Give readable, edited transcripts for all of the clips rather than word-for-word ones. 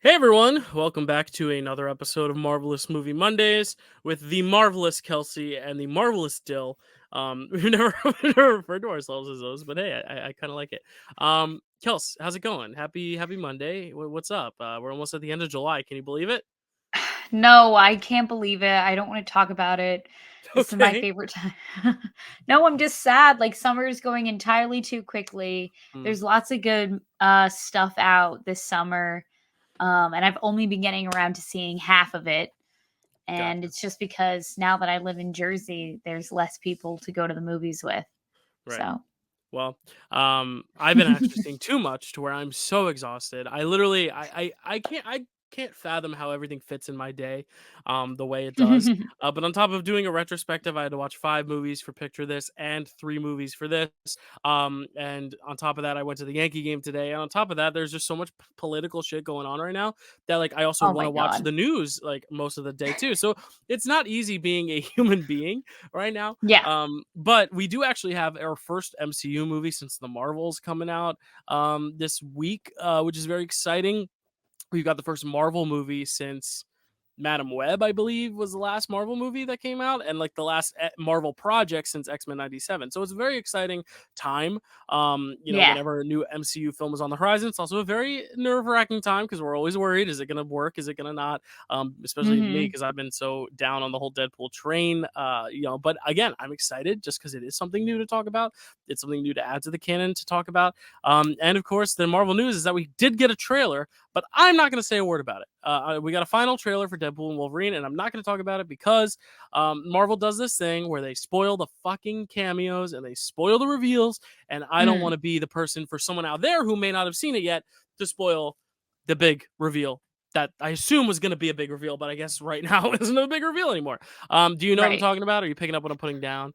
Hey everyone, welcome back to another episode of Marvel-ous Movie Mondays with the marvelous Kelsey and the marvelous Dill. We've never referred to ourselves as those, but hey, I kind of like it. Kels, how's it going? Happy Monday. What's up? We're almost at the end of July. Can you believe it? No, I can't believe it. I don't want to talk about it. This is my Okay. favorite time. No, I'm just sad. Like summer is going entirely too quickly. Mm, There's lots of good stuff out this summer. And I've only been getting around to seeing half of it. And gotcha. it's just because now that I live in Jersey, there's less people to go to the movies with. Right. So Well, I've been actually seeing too much to where I'm so exhausted. I literally, I can't fathom how everything fits in my day, the way it does. But on top of doing a retrospective, I had to watch 5 movies for Picture This and 3 movies for this. And on top of that, I went to the Yankee game today. And on top of that, there's just so much political shit going on right now that like I also Oh want my to watch god. the news like most of the day too. So it's not easy being a human being right now. Yeah. But we do actually have our first MCU movie since the Marvels coming out this week, which is very exciting. We've got the first Marvel movie since Madam Web, I believe, was the last Marvel movie that came out, and like the last Marvel project since X-Men '97. So it's a very exciting time. Yeah. Whenever a new MCU film is on the horizon, it's also a very nerve-wracking time because we're always worried: is it going to work? Is it going to not? Especially me Mhm. because I've been so down on the whole Deadpool train. But again, I'm excited just because it is something new to talk about. It's something new to add to the canon to talk about. And of course, the Marvel news is that we did get a trailer, but I'm not going to say a word about it. We got a final trailer for Deadpool and Wolverine, and I'm not going to talk about it because Marvel does this thing where they spoil the fucking cameos and they spoil the reveals, and I don't want Mm. to be the person for someone out there who may not have seen it yet to spoil the big reveal that I assume was going to be a big reveal, but I guess right now isn't a big reveal anymore. Do you know what I'm Right. talking about? Are you picking up what I'm putting down?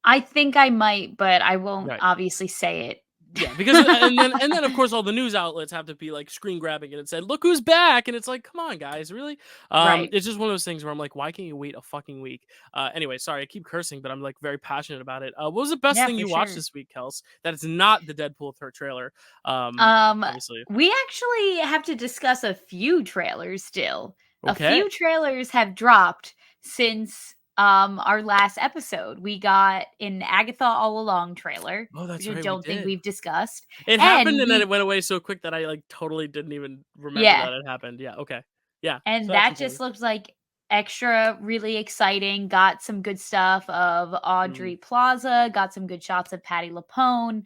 I think I might, but I won't Right. obviously say it. Yeah, because and then of course all the news outlets have to be like screen grabbing it and said, "Look who's back!" And it's like, come on, guys, really? Right. It's just one of those things where I'm like, why can't you wait a fucking week? Anyway, sorry, I keep cursing, but I'm like very passionate about it. What was the best Yeah, thing for you watched sure. this week, Kels? That is not the Deadpool trailer. Um, Obviously. we actually have to discuss a few trailers still. A Okay. few trailers have dropped since our last episode. We got an Agatha All Along trailer, Oh, which that's I right, we don't think did. we've discussed. It happened And and then it we went away so quick that I like totally didn't even remember yeah, that it happened. Yeah. Okay. Yeah. So and that's that just important. looks like extra really exciting. Got some good stuff of Mm, Audrey Plaza, got some good shots of Patty LaPone.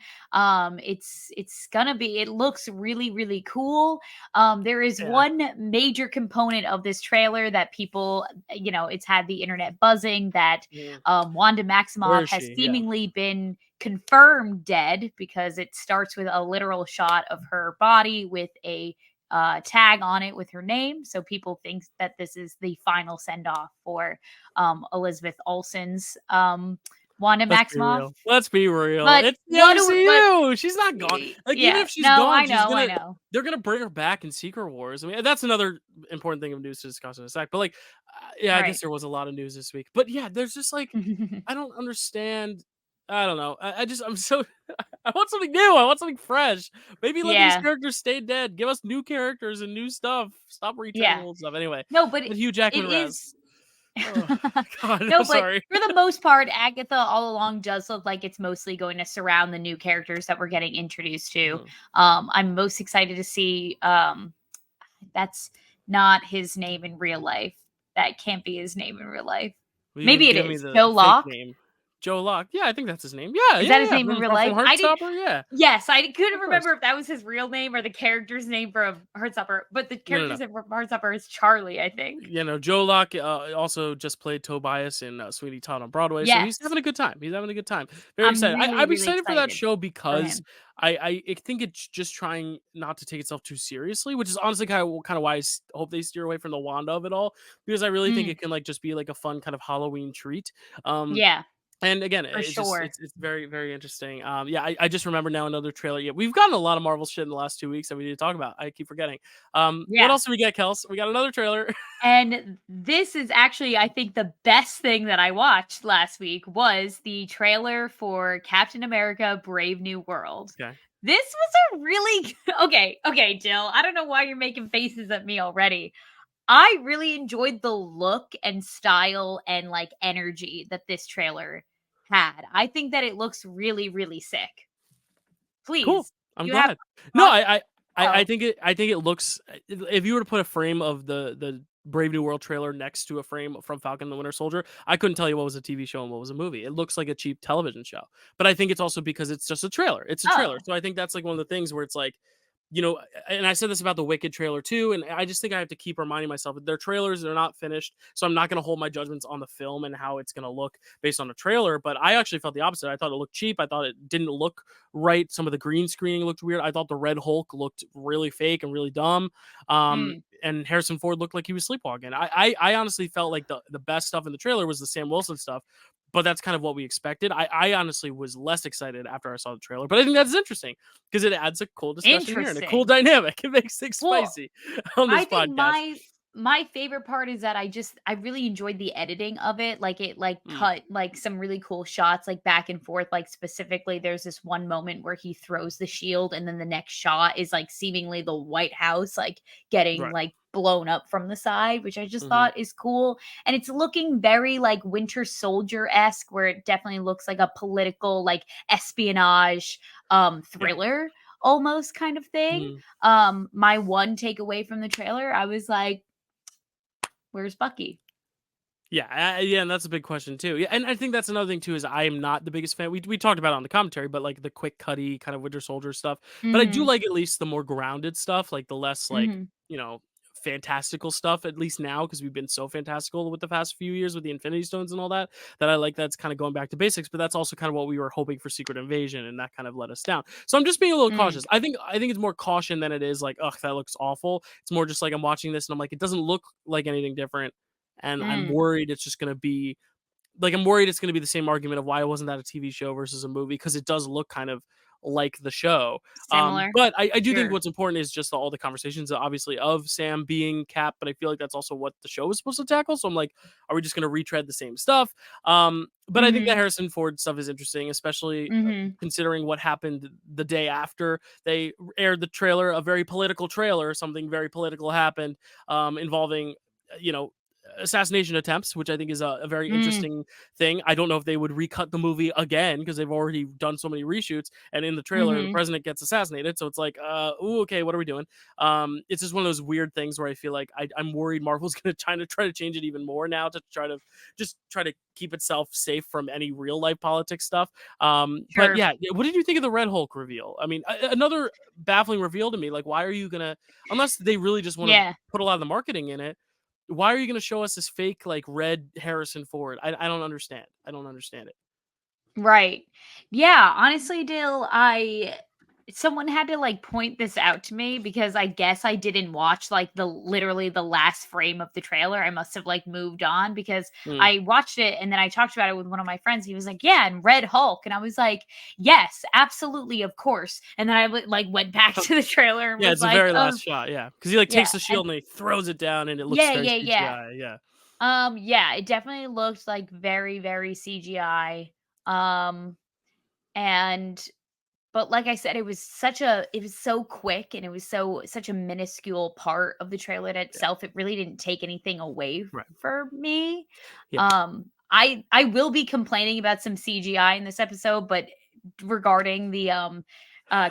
It's gonna be it looks really, really cool. There is yeah. one major component of this trailer that people, it's had the internet buzzing that Mm. Wanda Where Maximoff is has she? Yeah. seemingly been confirmed dead because it starts with a literal shot of her body with a tag on it with her name. So people think that this is the final send off for Elizabeth Olsen's Wanda Let's be Maximoff. real. Let's be real. But It's the what do but MCU. She's not gone. Like even yeah, if she's no, gone, I know, I know. they're gonna bring her back in Secret Wars. I mean, that's another important thing of news to discuss in a sec. But like, yeah, I guess Right. there was a lot of news this week. But yeah, there's just like I don't understand. I don't know. I'm so I want something new. I want something fresh. Maybe let these Yeah. characters stay dead. Give us new characters and new stuff. Stop retreading Yeah. old stuff. Anyway, No, but but Hugh it Jackman Raz. is Oh God, no, I'm but sorry. for the most part, Agatha all along does look like it's mostly going to surround the new characters that we're getting introduced to. Mhm. I'm most excited to see that's not his name in real life. That can't be his name in real life. Well, you can Maybe it give me is. the Joe fake Locke? name. Joe Locke. Yeah, I think that's his name. Yeah, Is that yeah, his yeah. name in real From life? I did Heartstopper. Yeah, yes, I couldn't of course. remember if that was his real name or the character's name from Heartstopper, but the No, no, no. character's name from Heartstopper is Charlie, I think. Joe Locke also just played Tobias in Sweeney Todd on Broadway, so he's Yes. having a good time. He's having a good time. Very I'm excited. really, I'm really excited for that excited show for because him. I think it's just trying not to take itself too seriously, which is honestly kind of why hope they steer away from the Wanda of it all, because I really think Mm, it can like just be like a fun kind of Halloween treat. Um, yeah, And again, for it just sure. it's very, very interesting. Yeah, I just remember now another trailer. Yeah, we've gotten a lot of Marvel shit in the last 2 weeks that we need to talk about. I keep forgetting. What Yeah. else do we get, Kels? We got another trailer. And this is actually, I think, the best thing that I watched last week was the trailer for Captain America: Brave New World. Okay. This was a really okay, Jill. I don't know why you're making faces at me already. I really enjoyed the look and style and like energy that this trailer had. I think that it looks really, really sick. Cool. Please, I'm you have glad. No, thoughts? I Oh, think it looks, if you were to put a frame of the Brave New World trailer next to a frame from Falcon and the Winter Soldier, I couldn't tell you what was a TV show and what was a movie. It looks like a cheap television show. But I think it's also because it's just a trailer. It's a trailer. oh, So I think that's like one of the things where it's like, and I said this about the Wicked trailer too, and I just think I have to keep reminding myself that their trailers are not finished, so I'm not going to hold my judgments on the film and how it's going to look based on a trailer. But I actually felt the opposite. I thought it looked cheap. I thought it didn't look right. Some of the green screening looked weird. I thought the Red Hulk looked really fake and really dumb. mm, And Harrison Ford looked like he was sleepwalking. I honestly felt like the best stuff in the trailer was the Sam Wilson stuff, but that's kind of what we expected. I honestly was less excited after I saw the trailer, but I think that's interesting because it adds a cool discussion here and a cool interesting. dynamic. It makes things Well, spicy on I this think podcast. my favorite part is that I really enjoyed the editing of it. Like it like Mm, cut like some really cool shots like back and forth. Like specifically there's this one moment where he throws the shield and then the next shot is like seemingly the White House like getting right. like blown up from the side, which I just Hmm. thought is cool. And it's looking very like Winter Soldier-esque where it definitely looks like a political like espionage Yeah. thriller almost kind of thing. Mhm. My one takeaway from the trailer, I was like, "Where's Bucky?" Yeah, yeah, and that's a big question too. Yeah, and I think that's another thing too is I am not the biggest fan. We talked about it on the commentary, but like the quick cutty kind of Winter Soldier stuff. But I do Mhm, like at least the more grounded stuff, like the less like mhm. you know fantastical stuff. At least now because we've been so fantastical with the past few years with the Infinity Stones and all that. That I like that's kind of going back to basics. But that's also kind of what we were hoping for Secret Invasion, and that kind of let us down. So I'm just being a little Mm, cautious. I think it's more caution than it is like, ugh, that looks awful. It's more just like I'm watching this and I'm like, it doesn't look like anything different, and I'm mm. worried it's just going to be like I'm worried it's going to be the same argument of why wasn't that a TV show versus a movie because it does look kind of like the show. Similar? But I do think Sure. what's important is just all the conversations, obviously, of Sam being Cap. But I feel like that's also what the show is supposed to tackle. So I'm like, are we just going to retread the same stuff? But I think the Mhm, Harrison Ford stuff is interesting, especially mhm. considering what happened the day after they aired the trailer, a very political trailer. Something very political happened involving, you know, assassination attempts, which I think is a very Mm, interesting thing. I don't know if they would recut the movie again because they've already done so many reshoots. And in the trailer, the mhm. president gets assassinated, so it's like, ooh, okay, what are we doing? It's just one of those weird things where I feel like I'm worried Marvel's going to try to change it even more now to try to keep itself safe from any real life politics stuff. But Sure. yeah, what did you think of the Red Hulk reveal? I mean, another baffling reveal to me. Like, why are you gonna, unless they really just want to Yeah. put a lot of the marketing in it? Why are you gonna show us this fake like red Harrison Ford? I don't understand. I don't understand it. Right. Yeah, honestly, Dill, I someone had to like point this out to me because I guess I didn't watch like the literally the last frame of the trailer. I must have like moved on because Mm, I watched it and then I talked about it with one of my friends. He was like, "Yeah, and Red Hulk." And I was like, "Yes, absolutely, of course." And then I like went back to the trailer and yeah, was it's the like, very "Oh, last shot. Yeah, because he like yeah." takes the And shield and he throws it down, and it looks yeah, very yeah, yeah. CGI. Yeah, Yeah, it definitely looked like very very CGI. Um and but like I said, it was so quick and it was such a minuscule part of the trailer yeah, itself. It really didn't take anything away right. for me. Yeah, I will be complaining about some CGI in this episode, but regarding the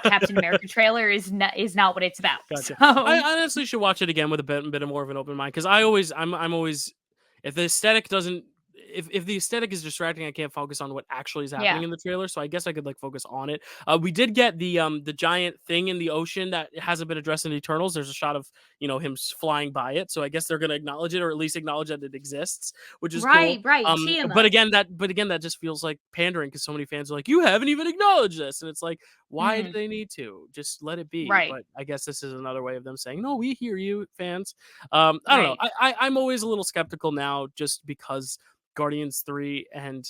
Captain America trailer is not what it's about. gotcha. I So honestly should watch it again with a bit of more of an open mind because I'm always, if the aesthetic doesn't, if the aesthetic is distracting, I can't focus on what actually is happening yeah. in the trailer. So I guess I could like focus on it. We did get the giant thing in the ocean that hasn't been addressed in Eternals. There's a shot of him flying by it, so I guess they're gonna acknowledge it or at least acknowledge that it exists, which is cool. Right, right. Tiamat. But again, that just feels like pandering because so many fans are like, you haven't even acknowledged this, and it's like, why do Mhm. they need to? Just let it be. Right, But I guess this is another way of them saying, no, we hear you, fans. I don't know. right. I'm always a little skeptical now just because Guardians 3 and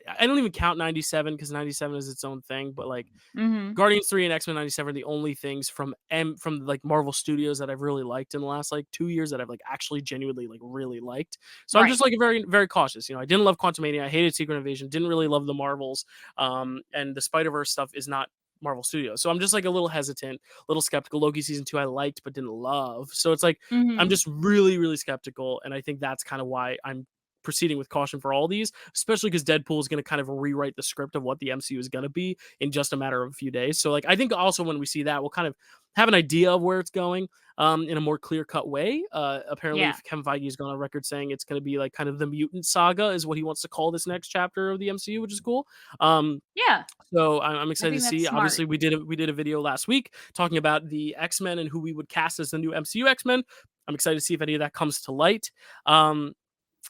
I don't even count 97 because 97 is its own thing, but like Mhm. Guardians 3 and X-Men 97 are the only things from like Marvel Studios that I've really liked in the last like 2 years that I've like actually genuinely like really liked. So I'm Right. just like very very cautious. I didn't love Quantumania, I hated Secret Invasion, didn't really love the Marvels. And the Spider-Verse stuff is not Marvel Studios. So I'm just like a little hesitant, a little skeptical. Loki season 2 I liked but didn't love. So it's like I'm Mhm. just really, really skeptical. And I think that's kind of why I'm proceeding with caution for all these, especially because Deadpool is going to kind of rewrite the script of what the MCU is going to be in just a matter of a few days. So like I think also when we see that, we'll kind of have an idea of where it's going in a more clear cut way. Apparently, Yeah. Kevin Feige has gone on record saying it's going to be like kind of the mutant saga is what he wants to call this next chapter of the MCU, which is cool. Um, Yeah. so I'm I excited to think that's see. smart. Obviously, we did a video last week talking about the X-Men and who we would cast as the new MCU X-Men. I'm excited to see if any of that comes to light. Um,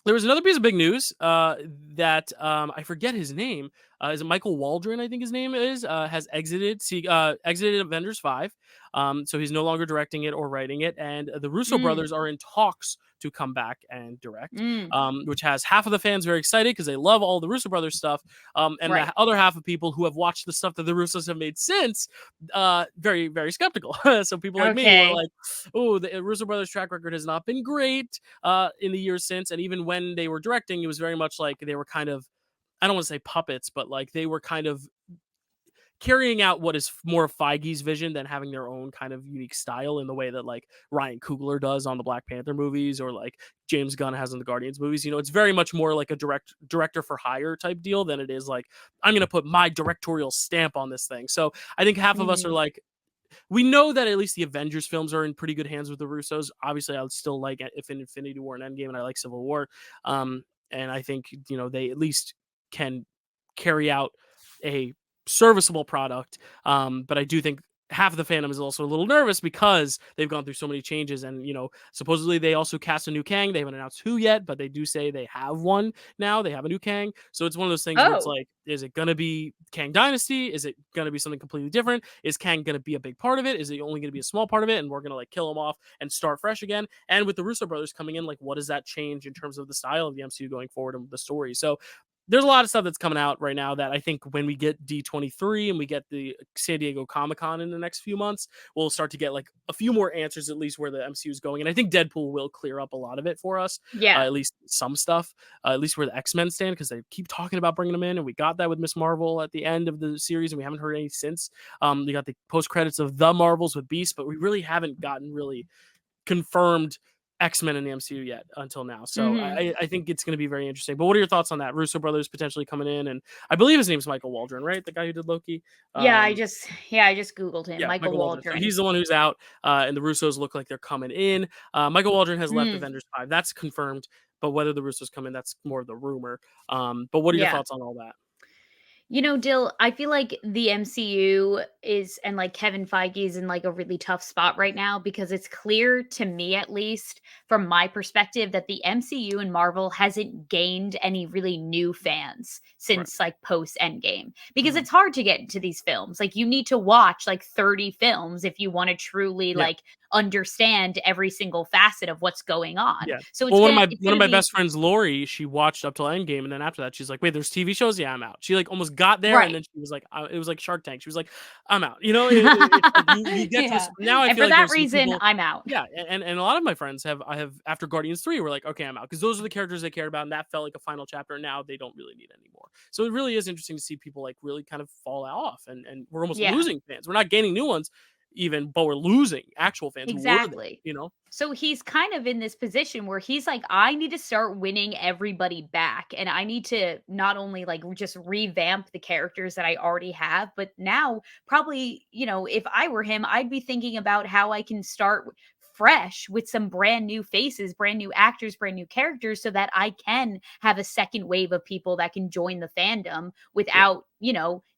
there was another piece of big news that I forget his name. Is it Michael Waldron? I think his name is has exited Avengers 5. So he's no longer directing it or writing it, and the Russo Mm. brothers are in talks to come back and direct, Mm. which has half of the fans very excited because they love all the Russo brothers stuff, and the Right. other half of people who have watched the stuff that the Russos have made since, very very skeptical. So people like me who are Okay. like, "Oh, the Russo brothers' track record has not been great." In the years since. And even when they were directing, it was very much like they were kind of, I don't want to say puppets, but like they were kind of carrying out what is more of Feige's vision than having their own kind of unique style in the way that like Ryan Coogler does on the Black Panther movies or like James Gunn has in the Guardians movies. You know, it's very much more like a director for hire type deal than it is like I'm going to put my directorial stamp on this thing. So I think half of us are Mhm. like, we know that at least the Avengers films are in pretty good hands with the Russos. Obviously, I would still like it if in Infinity War and Endgame, and I like Civil War. And I think they at least can carry out a serviceable product. But I do think half of the fandom is also a little nervous because they've gone through so many changes. And supposedly they also cast a new Kang. They haven't announced who yet, but they do say they have one now. They have a new Kang. So it's one of those things where it's Oh. like, is it gonna be Kang Dynasty? Is it gonna be something completely different? Is Kang gonna be a big part of it? Is it only gonna be a small part of it? And we're gonna like kill him off and start fresh again? And with the Russo brothers coming in, like, what does that change in terms of the style of the MCU going forward and the story? So there's a lot of stuff that's coming out right now that I think when we get D23 and we get the San Diego Comic-Con in the next few months, we'll start to get like a few more answers, at least where the MCU is going. And I think Deadpool will clear up a lot of it for us, Yeah. at least some stuff, at least where the X-Men stand, because they keep talking about bringing them in. And we got that with Miss Marvel at the end of the series, and we haven't heard any since. We got the post credits of The Marvels with Beast, but we really haven't gotten really confirmed X-Men in the MCU yet until now. So Mhm. I think it's going to be very interesting. But what are your thoughts on that? Russo brothers potentially coming in, and I believe his name's Michael Waldron, right? The guy who did Loki. Um, Yeah, I just googled him, yeah, Michael Michael Waldron. So Waldron. he's the one who's out, and the Russos look like they're coming in. Michael Waldron has left Mm. Avengers 5. That's confirmed. But whether the Russos come in, that's more of the rumor. But what are your Yeah. thoughts on all that? Dill, I feel like the MCU is and like Kevin Feige is in like a really tough spot right now because it's clear to me, at least from my perspective, that the MCU and Marvel hasn't gained any really new fans Right. since like post Endgame because Mhm. it's hard to get into these films. Like you need to watch like 30 films if you want to truly Yeah. like understand every single facet of what's going on. Yeah. So Well, it's one of gonna my be best friends, Lori, she watched up till Endgame, and then after that, she's like, "Wait, there's TV shows? Yeah, I'm out." She like almost got there, and right. then she was like, it was like Shark Tank. She was like, "I'm out." It's like you get to this Yeah. now. I And feel for like that there's some reason, people, I'm out. yeah, and a lot of my friends have after Guardians 3 were like, "Okay, I'm out," because those are the characters they cared about, and that felt like a final chapter. And now they don't really need anymore. So it really is interesting to see people like really kind of fall off, and we're almost Yeah. losing fans. We're not gaining new ones, even, but we're losing actual fans who were there. Exactly. You know? So he's kind of in this position where he's like, I need to start winning everybody back. And I need to not only like just revamp the characters that I already have, but now probably, if I were him, I'd be thinking about how I can start fresh with some brand new faces, brand new actors, brand new characters, so that I can have a second wave of people that can join the fandom Yeah. without,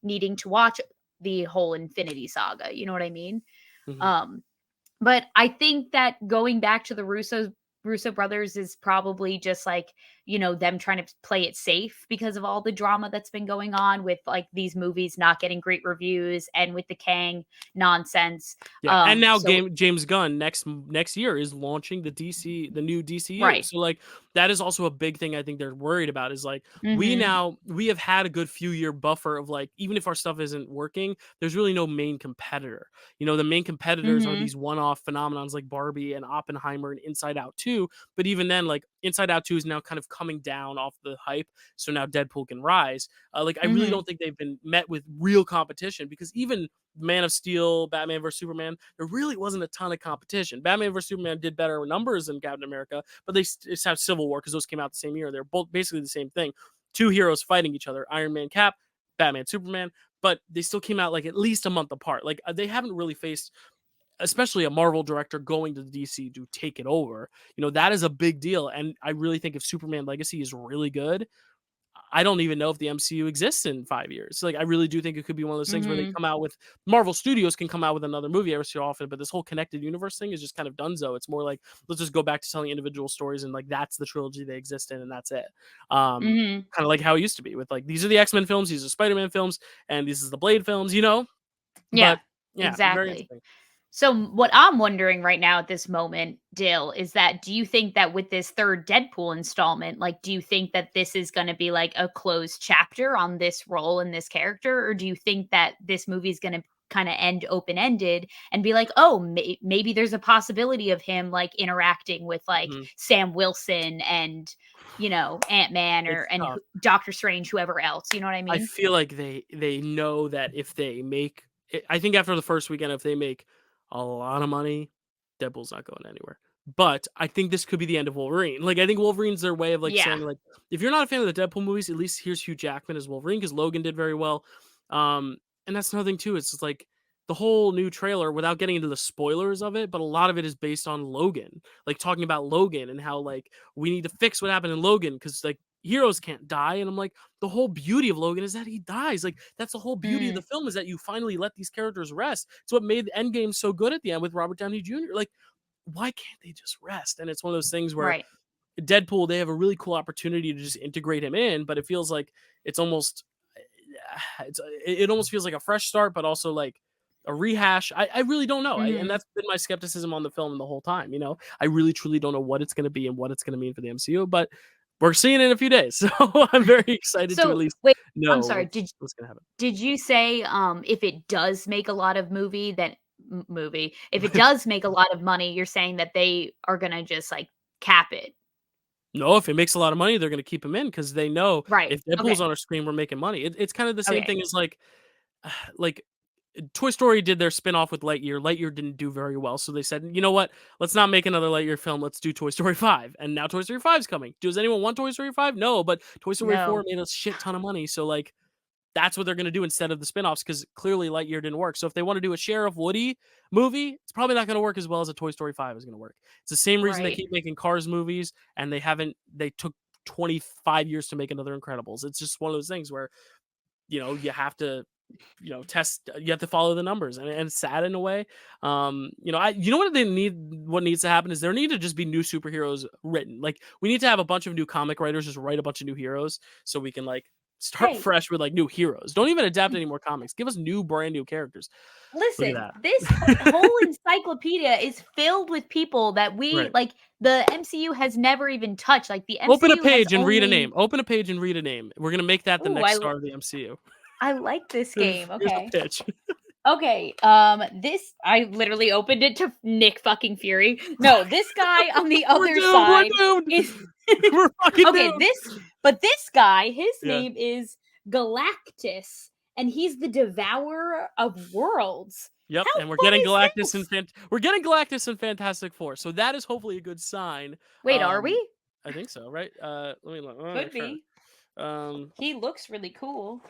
needing to watch the whole Infinity Saga. You know what I mean? Mhm. Um, But I think that going back to the Russo brothers is probably just like, them trying to play it safe because of all the drama that's been going on with like these movies not getting great reviews and with the Kang nonsense. Yeah, and now So James Gunn next year is launching the new DCU. right. So like that is also a big thing I think they're worried about is like Mhm. we have had a good few year buffer of like even if our stuff isn't working, there's really no main competitor. The main competitors are Mhm. these one-off phenomenons like Barbie and Oppenheimer and Inside Out 2, but even then like Inside Out 2 is now kind of coming down off the hype, so now Deadpool can rise. Like, I really Mhm. don't think they've been met with real competition, because even Man of Steel, Batman vs Superman, there really wasn't a ton of competition. Batman vs Superman did better numbers than Captain America, but they just have Civil War because those came out the same year. They're both basically the same thing. Two heroes fighting each other: Iron Man, Cap, Batman, Superman. But they still came out like at least a month apart. Like, they haven't really faced, especially a Marvel director going to the DC to take it over. That is a big deal. And I really think if Superman Legacy is really good, I don't even know if the MCU exists in 5 years. Like, I really do think it could be one of those things where they Mhm. come out with Marvel Studios can come out with another movie every so often, but this whole connected universe thing is just kind of donezo. It's more like, let's just go back to telling individual stories, and like that's the trilogy they exist in, and that's it. Mhm. Kind of like how it used to be with like, these are the X-Men films, these are Spider-Man films, and this is the Blade films. Yeah, But yeah, very exactly. interesting. So what I'm wondering right now at this moment, Dill, is that do you think that with this third Deadpool installment, like, do you think that this is going to be like a closed chapter on this role and this character, or do you think that this movie is going to kind of end open ended and be like, oh, maybe there's a possibility of him like interacting with like Mhm. Sam Wilson and Ant-Man It's and tough. Doctor Strange, whoever else, you know what I I mean? feel like they know that if they make I think after the first weekend, if they make a lot of money, Deadpool's not going anywhere. But I think this could be the end of Wolverine. Like, I think Wolverine's their way of like Yeah. saying, like, if you're not a fan of the Deadpool movies, at least here's Hugh Jackman as Wolverine, because Logan did very well. Um, and that's another thing too. It's just like the whole new trailer, without getting into the spoilers of it, but a lot of it is based on Logan, like talking about Logan and how like we need to fix what happened in Logan because like heroes can't die. And I'm like, the whole beauty of Logan is that he dies. Like, that's the whole beauty of the Mm, film, is that you finally let these characters rest. It's what made Endgame so good at the end with Robert Downey Jr. Like, why can't they just rest? And it's one of those things where right. Deadpool, they have a really cool opportunity to just integrate him in, but it feels like it's almost it almost feels like a fresh start, but also like a rehash. I really don't know. And Mhm. that's been my skepticism on the film the whole time. I really truly don't know what it's going to be and what it's going to mean for the MCU, but we're seeing it in a few days. So I'm very excited to at So, least wait, I'm know sorry, what's going to happen. did you say, if it does make a lot of if it does make a lot of money, you're saying that they are gonna just, like, cap it? No, if it makes a lot of money, they're going to keep him in because they know Right. if Deadpool's Okay. on our screen, we're making money. It's kind of the same Okay. thing as like Toy Story did their spin-off with Lightyear. Lightyear didn't do very well, so they said, "You know what? Let's not make another Lightyear film. Let's do Toy Story 5." And now Toy Story 5 is coming. Does anyone want Toy Story 5? No, but Toy Story 4 No. made a shit ton of money, so like that's what they're going to do instead of the spin-offs because clearly Lightyear didn't work. So if they want to do a Sheriff Woody movie, it's probably not going to work as well as a Toy Story 5 is going to work. It's the same reason they Right. keep making Cars movies and they took 25 years to make another Incredibles. It's just one of those things where, you have to test, you have to follow the numbers, and it's sad in a way. What needs to happen is there need to just be new superheroes written. Like, we need to have a bunch of new comic writers just write a bunch of new heroes so we can like start Hey, fresh with like new heroes. Don't even adapt any more comics, give us new brand new characters. Look at listen, that. this whole encyclopedia is filled with people that we Right. like, the MCU has never even touched, like, the Open a MCU has page and read a name. only Open a page and read a name. We're gonna make that the Ooh, next star of the MCU. I like this game, Here's a okay. pitch. Okay, this I literally opened it to Nick fucking Fury. No, this guy on the We're other doomed. We're side doomed. is We're fucking okay, doomed. this guy, his Yeah. name is Galactus, and he's the devourer of worlds. Yep, How and fun is this? We're getting Galactus in Fantastic Four, so that is hopefully a good sign. Wait, are we? I think so, right? Let me look. I wanna Could make sure. be. He looks really cool.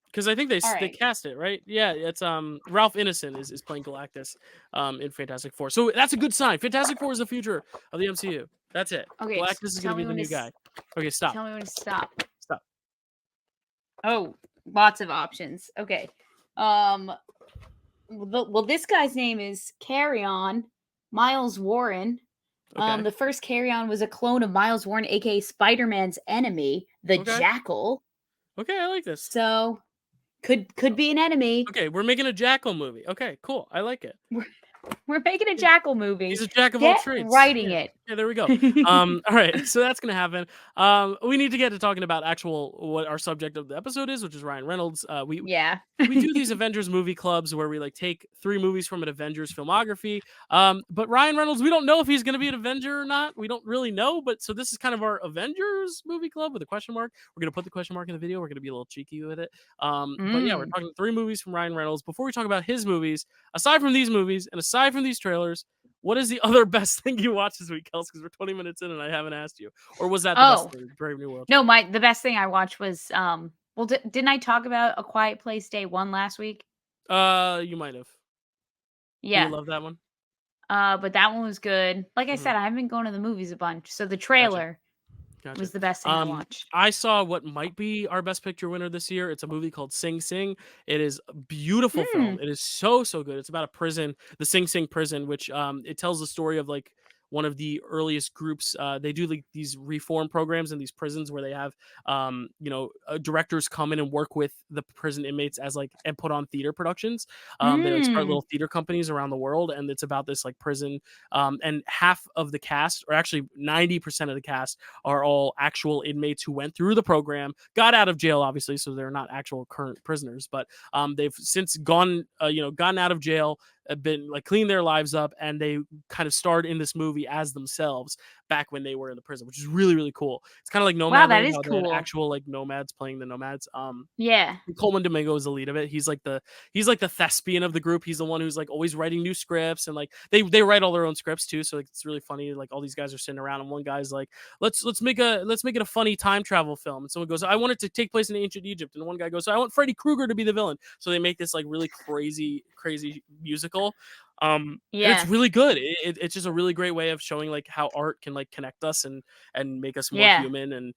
Because I think they Alright. cast it right. Yeah, it's Ralph Ineson is playing Galactus, in Fantastic Four, so that's a good sign. Fantastic Four is the future of the MCU. That's it. Okay, Galactus is gonna tell be me the when to new guy. Okay, stop, tell me when to stop. stop. Oh, lots of options. Okay. Um well, this guy's name is Carrion Miles Warren. Okay, The first Carrion was a clone of Miles Warren, aka Spider-Man's enemy, the okay, Jackal. okay. I like this. So could be an enemy. Okay, we're making a Jackal movie. Okay, cool. I like it. We're, we're making a Yeah. Jackal He's movie. a jack of all Get trades. writing Yeah. it. Yeah, there we go. All right, so that's gonna happen. We need to get to talking about actual what our subject of the episode is, which is Ryan Reynolds. Yeah. We do these Avengers movie clubs where we like take 3 movies from an Avengers filmography. But Ryan Reynolds, we don't know if he's going to be an Avenger or not. We don't really know. But so this is kind of our Avengers movie club with a question mark. We're going to put the question mark in the video. We're going to be a little cheeky with it. But yeah, we're Mm. talking 3 movies from Ryan Reynolds. Before we talk about his movies, aside from these movies and aside from these trailers, what is the other best thing you watched this week, Kels? Because we're 20 minutes in and I haven't asked you. Or was that the best Oh, thing? Brave New World. no, the best thing I watched was, well, didn't I talk about A Quiet Place Day 1 last week? You might have. Do you Yeah. love that one? But that one was good. Like I Mhm. said, I haven't been going to the movies a bunch, so the Gotcha. trailer Gotcha. was the best thing I Um, watched. I saw what might be our best picture winner this year. It's a movie called Sing Sing. It is a beautiful film. Mm. It is so good. It's about a prison, the Sing Sing prison, which it tells the story of like one of the earliest groups. They do like these reform programs in these prisons where they have directors come in and work with the prison inmates as like and put on theater productions. They like start Mm. little theater companies around the world, and it's about this like prison. And half of the cast, or actually 90% of the cast, are all actual inmates who went through the program, got out of jail, obviously, so they're not actual current prisoners, but they've since gotten out of jail, been like cleaned their lives up, and they kind of starred in this movie as themselves back when they were in the prison, which is really cool. It's kind of like Wow, that Nomadland, is how they had cool. actual like nomads playing the nomads. Yeah. Coleman Domingo is the lead of it. He's like the thespian of the group. He's the one who's like always writing new scripts, and like they write all their own scripts too. So like, it's really funny. Like all these guys are sitting around, and one guy's like, let's make it a funny time travel film. And someone goes, I want it to take place in ancient Egypt, and one guy goes, I want Freddy Krueger to be the villain. So they make this like really crazy musical. And it's Yeah. really good. It's just a really great way of showing like how art can like connect us and make us more Yeah. human. And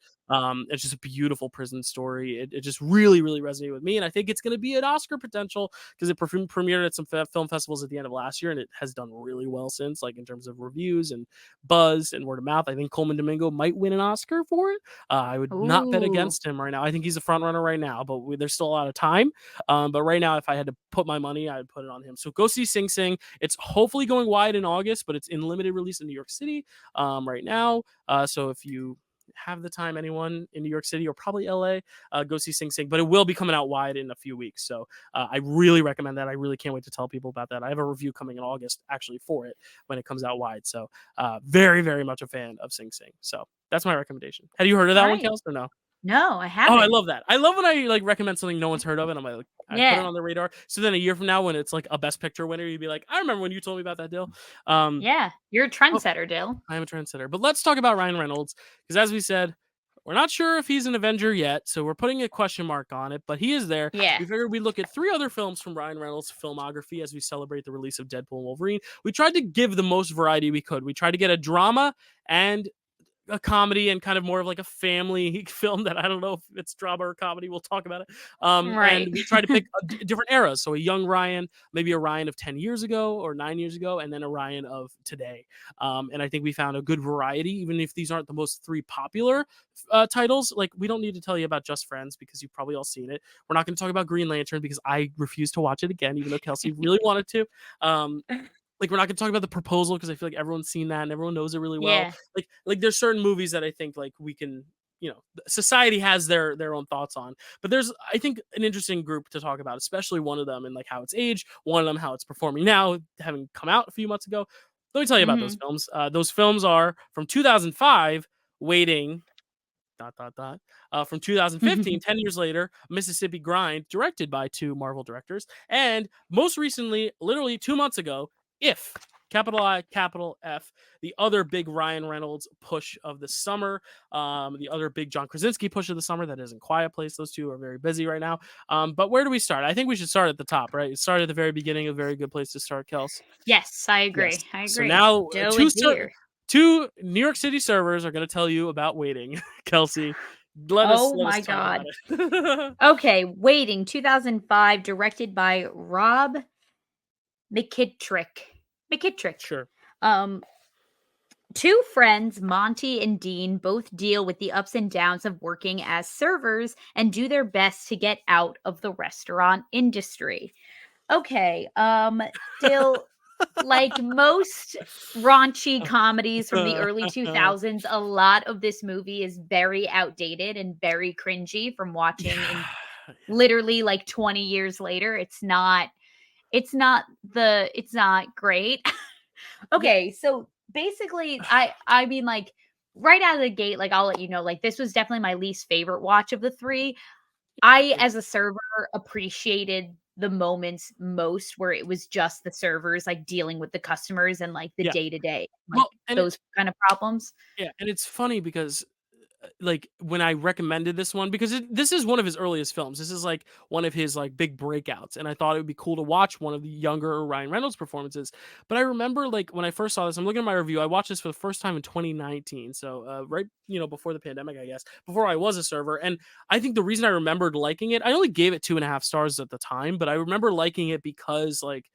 it's just a beautiful prison story. It just really resonated with me, and I think it's going to be an Oscar potential because it premiered at some film festivals at the end of last year, and it has done really well since, like in terms of reviews and buzz and word of mouth. I think Coleman Domingo might win an Oscar for it. I would not bet Ooh. against him right now. I think he's a front runner right now, but there's still a lot of time. But right now, if I had to put my money, I would put it on him. So go see Sing Sing. It's hopefully going wide in August, but it's in limited release in New York City right now. So if you have the time, anyone in New York City or probably LA, go see Sing Sing. But it will be coming out wide in a few weeks. So I really recommend that. I really can't wait to tell people about that. I have a review coming in August actually for it when it comes out wide. So very much a fan of Sing Sing. So that's my recommendation. Have you heard of All that one, right. Kels, or no? No, I Oh, I haven't. love that. I love when I like recommend something no one's heard of, and I'm like, I put it Yeah. on the radar. So then a year from now, when it's like a Best Picture winner, you'd be like, I remember when you told me about that deal. Um, Yeah. You're a oh, trendsetter, Dill. I am a trendsetter. But let's talk about Ryan Reynolds because, as we said, we're not sure if he's an Avenger yet, so we're putting a question mark on it. But he is there. Yeah. We figured we'd look at 3 other films from Ryan Reynolds' filmography as we celebrate the release of Deadpool and Wolverine. We tried to give the most variety we could. We tried to get a drama and a comedy and kind of more of like a family film that I don't know if it's drama or comedy. We'll talk about it. And Right. we try to pick different eras. So a young Ryan, maybe a Ryan of 10 years ago or 9 years ago, and then a Ryan of today. And I think we found a good variety, even if these aren't the most 3 popular titles. Like, we don't need to tell you about Just Friends because you've probably all seen it. We're not going to talk about Green Lantern because I refuse to watch it again, even though Kelsey really wanted to. Um, like, we're not gonna talk about The Proposal because I feel like everyone's seen that and everyone knows it really well. Yeah. Like there's certain movies that I think like we can, society has their own thoughts on. But there's, I think, an interesting group to talk about, especially one of them and like how it's aged, one of them how it's performing now, having come out a few months ago. Let me tell you about those Mhm. films. Those films are from 2005, Waiting, from 2015, 10 years later, Mississippi Grind, directed by 2 Marvel directors, and most recently, literally 2 months ago, If, capital I, capital F, the other big Ryan Reynolds push of the summer, the other big John Krasinski push of the summer that isn't Quiet Place. Those two are very busy right now. But where do we start? I think we should start at the top, right? Start at the very beginning, a very good place to start, Kels. Yes, I Yes. agree. I So agree. now Dill is here. two New York City servers are going to tell you about Waiting. Kelsey, let us Oh let us my talk about god. it. Okay, Waiting, 2005, directed by Rob McKittrick. McKittrick. Sure. Um, Two friends, Monty and Dean, both deal with the ups and downs of working as servers and do their best to get out of the restaurant industry. Okay, Dill. Like most raunchy comedies from the early 2000s, a lot of this movie is very outdated and very cringy from watching in Yeah. literally like 20 years later. It's not great. Yeah. Okay, so basically I mean like right out of the gate, like I'll let you know, like this was definitely my least favorite watch of the three. I, Same. as a server, appreciated the moments most where it was just the servers, like, dealing with the customers and, like, the Yeah. day-to-day, like, Well, and it those kind of problems. yeah, and it's funny because like when I recommended this one because this is one of his earliest films. This is like one of his like big breakouts, and I thought it would be cool to watch one of the younger Ryan Reynolds performances. But I remember like when I first saw this, I'm looking at my review. I watched this for the first time in 2019, so right before the pandemic, I guess, before I was a server. And I think the reason I remembered liking it, I only gave it 2.5 stars at the time, but I remember liking it because like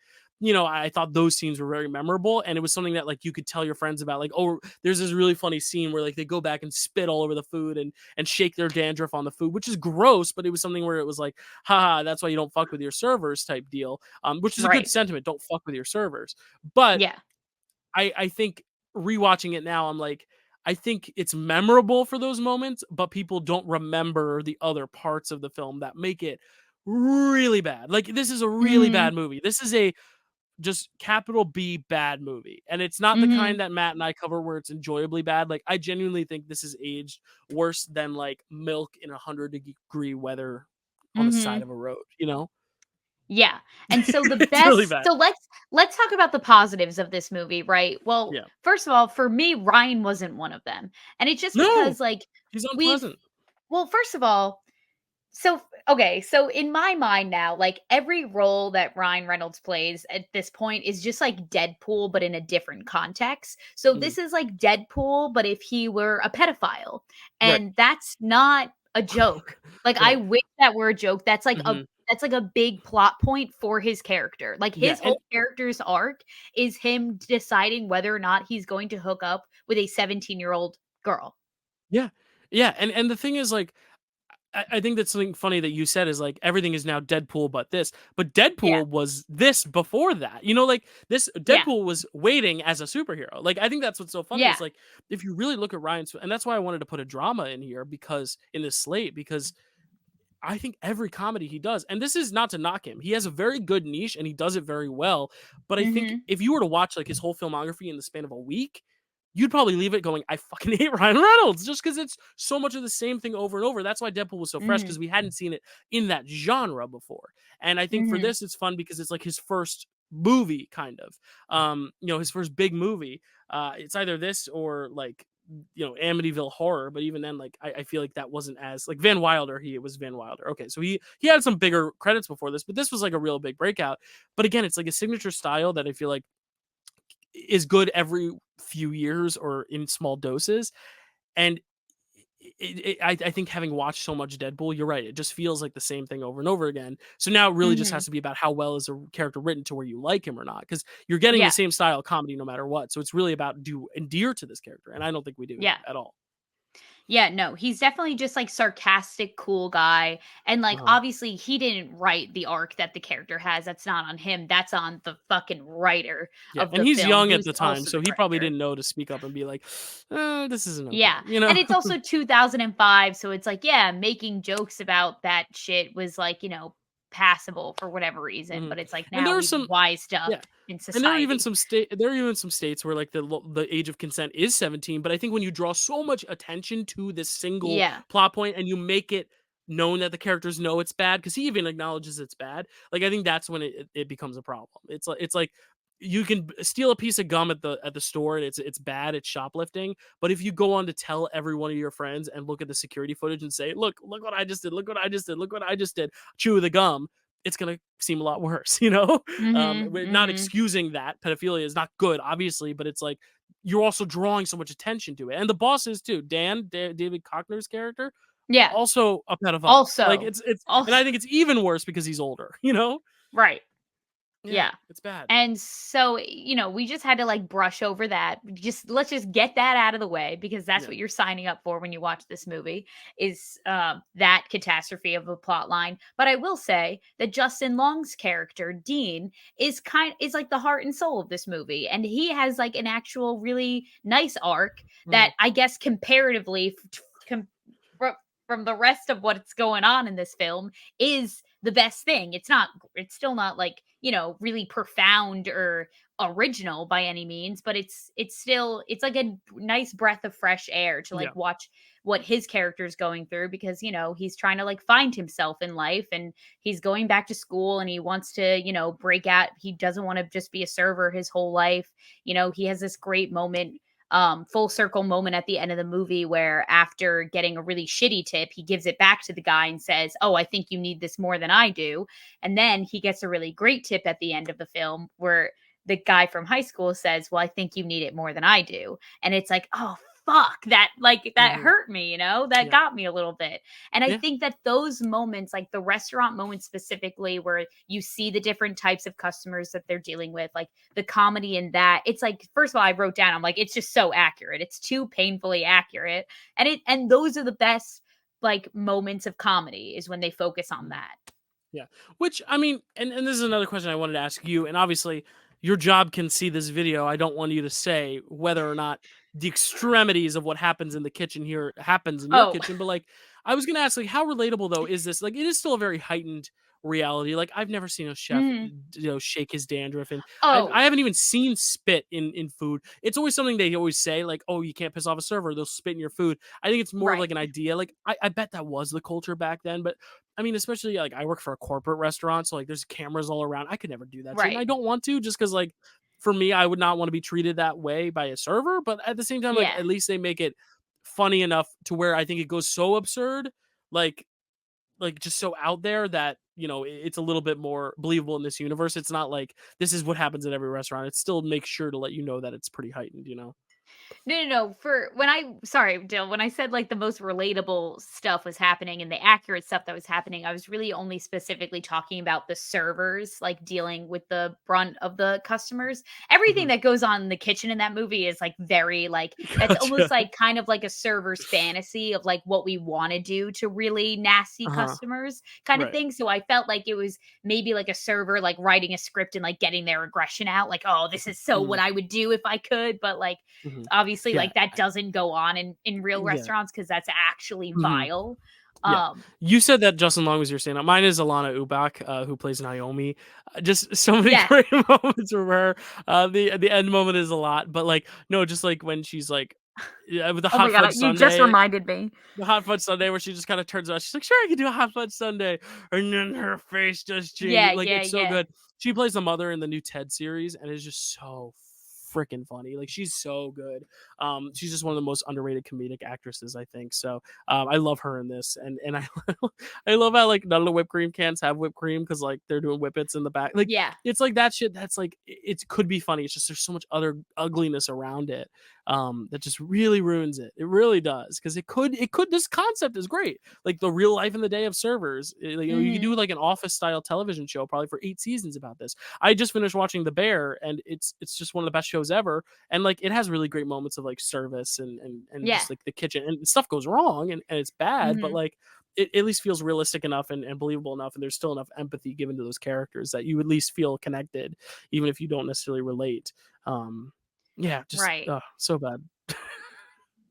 I thought those scenes were very memorable, and it was something that like you could tell your friends about. Like, oh, there's this really funny scene where like they go back and spit all over the food and shake their dandruff on the food, which is gross, but it was something where it was like, haha, that's why you don't fuck with your servers type deal. Which is a good Right. sentiment. Don't fuck with your servers. But Yeah. I think rewatching it now, I'm like, I think it's memorable for those moments, but people don't remember the other parts of the film that make it really bad. Like this is a really bad Mhm. movie. This is a just capital B bad movie. And it's not the Mhm. kind that Matt and I cover where it's enjoyably bad. Like I genuinely think this is aged worse than like milk in 100-degree weather on the side Mhm. of a road. Yeah, and so the It's really best bad. so let's talk about the positives of this movie, right? Well, Yeah. first of all, for me, Ryan wasn't one of them, and it's just No, because, like, he's we've unpleasant. well, first of all, so okay, so in my mind now, like every role that Ryan Reynolds plays at this point is just like Deadpool, but in a different context. So Mhm. this is like Deadpool, but if he were a pedophile, Right. and that's not a joke. Like I Right. wish that were a joke. Mhm. That's like a big plot point for his character. Like Yeah, his and whole character's arc is him deciding whether or not he's going to hook up with a 17-year-old girl. yeah. Yeah, and the thing is, like, I think that's something funny that you said is like everything is now Deadpool but this. But Yeah. Deadpool was this before that. Like this Yeah. Deadpool was waiting as a superhero. Like I think that's what's so funny Yeah. is like if you really look at Ryan's, and that's why I wanted to put a drama in here because in this slate, because I think every comedy he does, and this is not to knock him. He has a very good niche and he does it very well. But I think Mhm. if you were to watch like his whole filmography in the span of a week, you'd probably leave it going, I fucking hate Ryan Reynolds just because it's so much of the same thing over and over. That's why Deadpool was so fresh Mhm. because we hadn't seen it in that genre before. And I think for Mhm. this, it's fun because it's like his first movie, kind of. His first big movie. It's either this or like Amityville Horror, but even then, like I feel like that wasn't as like Van Wilder. It was Van Wilder. Okay, so he had some bigger credits before this, but this was like a real big breakout. But again, it's like a signature style that I feel like is good every few years or in small doses. And I think having watched so much Deadpool, you're right. It just feels like the same thing over and over again. So now it really just has Mhm. to be about how well is a character written to where you like him or not, because you're getting the Yeah. same style of comedy no matter what. So it's really about do you endear to this character, and I don't think we do Yeah. at all. Yeah, no, he's definitely just like sarcastic, cool guy. And like Uh-huh. obviously he didn't write the arc that the character has. That's not on him. That's on the fucking writer Yeah, of and the he's film, young at who's the time, also so the he probably director. didn't know to speak up and be like, "This isn't okay," Yeah. And it's also 2005, so it's like, yeah, making jokes about that shit was like, passable for whatever reason, Mhm. but it's like And now there are we've some wised up yeah. in And society. there are even some states where like the age of consent is 17, but I think when you draw so much attention to this single Yeah. plot point and you make it known that the characters know it's bad because he even acknowledges it's bad, like I think that's when it becomes a problem. It's like you can steal a piece of gum at the store and it's bad, it's shoplifting, but if you go on to tell every one of your friends and look at the security footage and say, look what I just did, look what I just did, look what I just did, chew the gum, it's gonna seem a lot worse, Mhm. we're not Mhm. excusing that pedophilia is not good, obviously, but it's like you're also drawing so much attention to it, and the bosses too. David Cockner's character, Yeah. also a pedophile. Like Also. it's, and Also I think it's even worse because he's older. right. Yeah, Yeah. it's bad. And so, we just had to like brush over that. Just let's just get that out of the way because that's Yeah. what you're signing up for when you watch this movie is that catastrophe of a plot line. But I will say that Justin Long's character, Dean, is like the heart and soul of this movie. And he has like an actual really nice arc Mhm. that I guess comparatively com- fro- from the rest of what's going on in this film is the best thing. It's still not like, really profound or original by any means, but it's like a nice breath of fresh air to Yeah. like watch what his character's going through because, he's trying to like find himself in life and he's going back to school and he wants to, break out. He doesn't want to just be a server his whole life. He has this great moment full circle moment at the end of the movie where after getting a really shitty tip he gives it back to the guy and says, oh, I think you need this more than I do. And then he gets a really great tip at the end of the film where the guy from high school says, well, I think you need it more than I do. And it's like, oh fuck, that Mhm. hurt me, that Yeah. got me a little bit. And I Yeah. think that those moments, like the restaurant moments specifically where you see the different types of customers that they're dealing with, like the comedy in that, it's like, first of all, I wrote down, I'm like, it's just so accurate. It's too painfully accurate. And those are the best like moments of comedy is when they focus on Mhm. that. Yeah. Which I mean, and this is another question I wanted to ask you. And obviously, your job can see this video. I don't want you to say whether or not the extremities of what happens in the kitchen here happens in your Oh. kitchen. But like, I was gonna ask, like, how relatable though is this? Like, it is still a very heightened reality. Like, I've never seen a chef, Mhm. shake his dandruff, and I Oh, haven't even seen spit in food. It's always something they always say, like, oh, you can't piss off a server; they'll spit in your food. I think it's more of right. like an idea. Like, I bet that was the culture back then, but I mean, especially like I work for a corporate restaurant, so like there's cameras all around. I could never do that shit, and Right. I don't want to, just because like for me, I would not want to be treated that way by a server. But at the same time, like Yeah. at least they make it funny enough to where I think it goes so absurd, like just so out there that it's a little bit more believable in this universe. It's not like this is what happens at every restaurant. It still makes sure to let you know that it's pretty heightened. No, no, no. For when I sorry, Dill, when I said like the most relatable stuff was happening and the accurate stuff that was happening, I was really only specifically talking about the servers, like dealing with the brunt of the customers. Everything Hmm. that goes on in the kitchen in that movie is like very like that's almost Gotcha. like kind of like a server's fantasy of like what we want to do to really nasty Uh huh. customers kind of Right. thing. So I felt like it was maybe like a server like writing a script and like getting their aggression out, like, oh, this is so Hmm. what I would do if I could, but like Hmm. obviously Yeah. like that doesn't go on in real Yeah. restaurants because that's actually Hmm. vile. Yeah. um You said that Justin Long was your stand-up. Mine is Alana Ubach, who plays Naomi. Just so many yeah. great moments from her. The end moment is a lot, but like no, just like when she's like, yeah, with the Oh my hot god, fudge you just sundae, reminded me. where she just kind of turns out. She's like, "Sure, I can do a hot fudge sundae," and then her face just changes. Yeah, Like yeah, it's so yeah. good. She plays the mother in the new Ted series, and it's just so freaking funny. Like she's so good. She's just one of the most underrated comedic actresses, I think. So I love her in this, and I I love how like none of the whipped cream cans have whipped cream because like they're doing whippets in the back. Like Yeah. it's like that shit. That's like it could be funny. It's just there's so much other ugliness around it that just really ruins it. It really does because it could. This concept is great. Like the real life in the day of servers. You could do Mhm. like an office style television show probably for 8 seasons about this. I just finished watching The Bear, and it's just one of the best shows ever. And like it has really great moments of like service and Yeah. just like the kitchen and stuff goes wrong and it's bad, but Mhm. like it at least feels realistic enough and believable enough, and there's still enough empathy given to those characters that you at least feel connected, even if you don't necessarily relate. Um, yeah, just Right. so bad.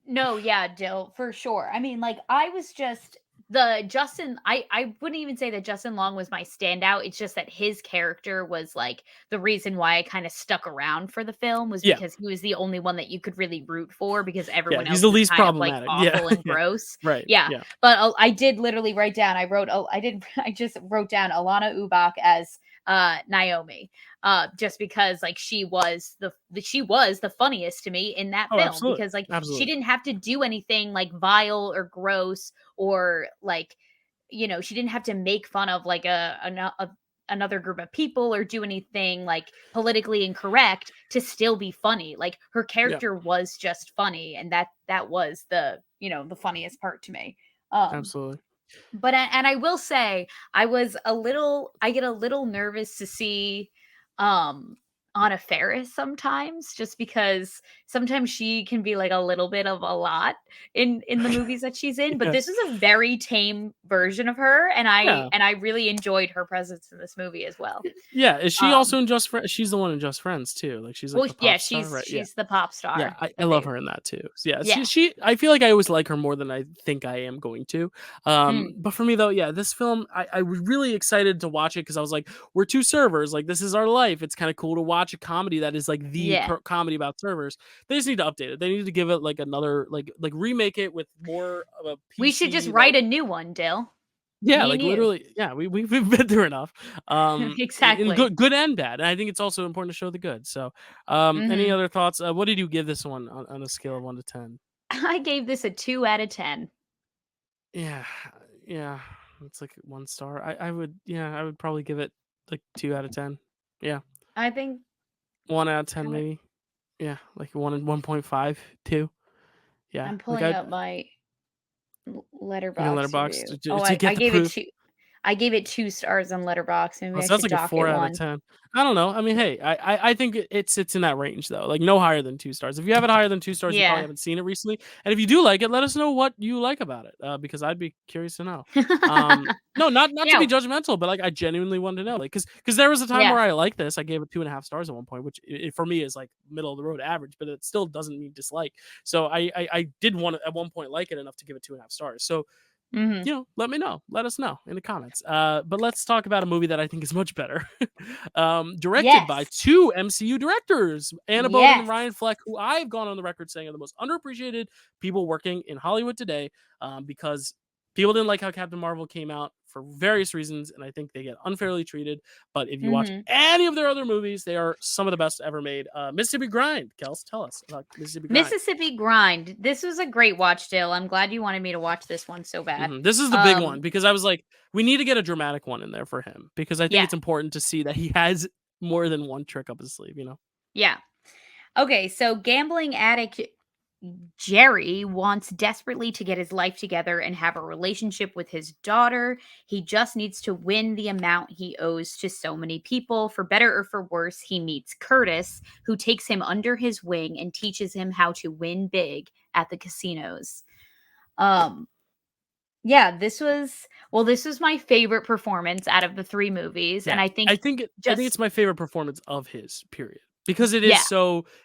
No, yeah, Dill, for sure. I mean, like, I was just the Justin. I wouldn't even say that Justin Long was my standout. It's just that his character was like the reason why I kind of stuck around for the film was Yeah, because he was the only one that you could really root for because yeah, everyone he's else the is least kind of like problematic. Yeah, awful and yeah, gross. right, Yeah, yeah, but I did literally write down. I wrote. Oh, I did. I just wrote down Alana Ubach as Naomi, just because like she was the funniest to me in that oh film absolutely, because like she absolutely, didn't have to do anything like vile or gross or like she didn't have to make fun of like another group of people or do anything like politically incorrect to still be funny. Like her yeah, character was just funny, and that was the funniest part to me. um absolutely. and I will say I get a little nervous to see um Anna Faris sometimes, just because sometimes she can be like a little bit of a lot in the movies that she's in, but Yeah. this is a very tame version of her, and Yeah. I really enjoyed her presence in this movie as well. Yeah, is she Um also in Just Friends? She's the one in Just Friends too, like, she's, like, well, the yeah, pop star, right? Yeah. she's the pop Yeah, star I that love they her in that too. So, yeah, yeah. she I feel like I always like her more than I think I am going to. Mm, But for me though, yeah, this film, I was really excited to watch it because I was like, we're two servers, like this is our life. It's kind of cool to watch a comedy that is like the yeah. comedy about servers. They just need to update it. They need to give it like another like remake it with more of a We should just PC write like a new one, Dill. yeah, Me and like you. literally, yeah, we've been through enough. In Exactly. good and bad. And I think it's also important to show the good. So, any Mhm. other thoughts? What did you give this one on a scale of 1 to 10? I gave this a 2 out of 10. Yeah, yeah, it's like 1 star. I would, yeah, I would probably give it like 2 out of 10. Yeah, I think 1 out of 10 kinda maybe. Yeah, like 1 and 1.5, 2. Yeah, I'm like pulling up my you can Letterbox letterbox review. to, Oh, to get I the gave it proof. 2. I gave it 2 stars on Letterbox. Maybe Oh, I so that's should like a dock it 4 out of 1. 10. I don't know. I mean, hey, I think it sits in that range though. Like no higher than 2 stars. If you have it higher than 2 stars, you probably Yeah. haven't seen it recently. And if you do like it, let us know what you like about it, because I'd be curious to know. No, not to Yeah, be judgmental, but like I genuinely want to know. Like, because there was a time yeah. where I liked this. I gave it 2.5 stars at one point, which for me is like middle of the road average, but it still doesn't mean dislike. So I did want to at one point like it enough to give it 2.5 stars. So Mhm. let me know. Let us know in the comments. But let's talk about a movie that I think is much better. Directed by Yes. two MCU directors, Anna Boden and Yes. Ryan Fleck, who I've gone on the record saying are the most underappreciated people working in Hollywood today, because people didn't like how Captain Marvel came out for various reasons, and I think they get unfairly treated. But if you watch Mhm. any of their other movies, they are some of the best ever made. Mississippi Grind, Kels, tell us about Mississippi Grind. Mississippi Grind. This was a great watch, Dill. I'm glad you wanted me to watch this one so bad. This is the big one Um, because I was like, we need to get a dramatic one in there for him because I think yeah. it's important to see that he has more than one trick up his sleeve. Yeah. Okay, so gambling addict Jerry wants desperately to get his life together and have a relationship with his daughter. He just needs to win the amount he owes to so many people. For better or for worse, he meets Curtis, who takes him under his wing and teaches him how to win big at the casinos. Um, yeah, this was my favorite performance out of the 3 movies, and Yeah, I think I think just it's my favorite performance of his period because yeah.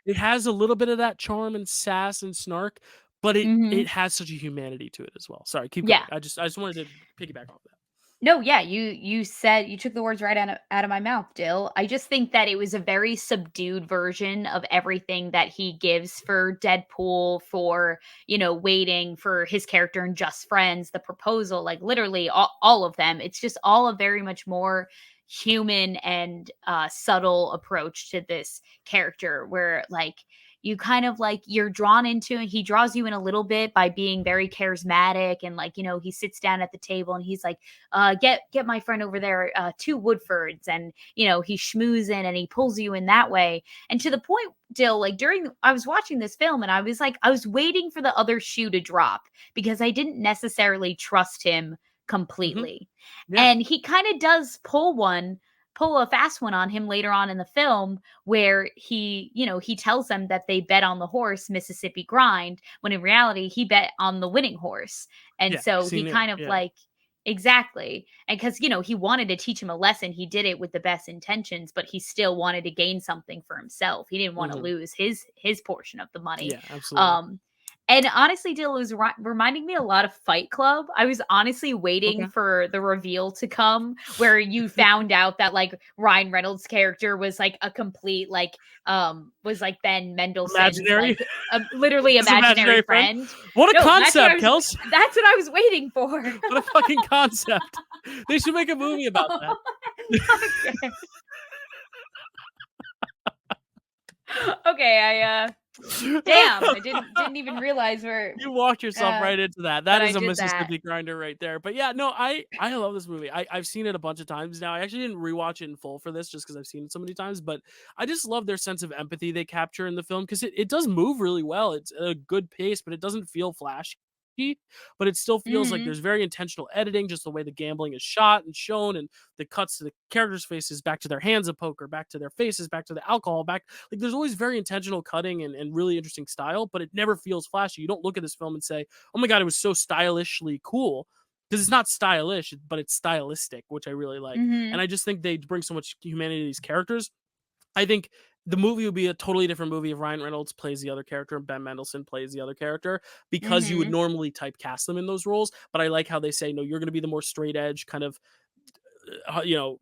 it has a little bit of that charm and sass and snark, but it Mhm. has such a humanity to it as well. Sorry, keep going. Yeah. I just wanted to piggyback off that. No, yeah, you said you took the words right out of my mouth, Dill. I just think that it was a very subdued version of everything that he gives for Deadpool, for, waiting for his character in Just Friends, the proposal, like literally all of them. It's just all a very much more human and subtle approach to this character where like you kind of like you're drawn into and he draws you in a little bit by being very charismatic and like he sits down at the table and he's like get my friend over there, 2 Woodfords, and he's schmoozing and he pulls you in that way. And to the point, Dill, like I was watching this film and I was like, I was waiting for the other shoe to drop because I didn't necessarily trust him Hmm. completely. Yeah. And he kind of does pull a fast one on him later on in the film where he tells them that they bet on the horse Mississippi Grind when in reality he bet on the winning horse. And Yeah. so he Casino. kind of Yeah. like exactly. And because, he wanted to teach him a lesson, he did it with the best intentions, but he still wanted to gain something for himself. He didn't want to Hmm. lose his portion of the money. Yeah. Absolutely. Um, and honestly, Dill, it was reminding me a lot of Fight Club. I was honestly waiting Okay. for the reveal to come where you found out that like Ryan Reynolds' character was like a complete like was like Ben Mendelsohn's Imaginary. like literally His imaginary imaginary friend. friend. What a No, concept, Kels. that's what I was waiting for. What a fucking concept. They should make a movie about that. Okay. Okay, damn, I didn't even realize where You walked yourself uh right into that. that That I is a did that. Mississippi Grinder right there. But yeah, no, I love this movie. I've seen it a bunch of times now. I actually didn't rewatch it in full for this just because I've seen it so many times. But I just love their sense of empathy they capture in the film because it does move really well. It's a good pace, but it doesn't feel flashy. but it still feels like Mhm. there's very intentional editing, just the way the gambling is shot and shown, and the cuts to the characters' faces, back to their hands of poker, back to their faces, back to the alcohol, back like there's always very intentional cutting and really interesting style, but it never feels flashy. You don't look at this film and say, "Oh my god, it was so stylishly cool." Because it's not stylish, but it's stylistic, which I really like. And Mhm. I just think they bring so much humanity to these characters. I think the movie would be a totally different movie if Ryan Reynolds plays the other character and Ben Mendelsohn plays the other character, because you would Mhm. normally typecast them in those roles. But I like how they say, no, you're going to be the more straight edge kind of, you know,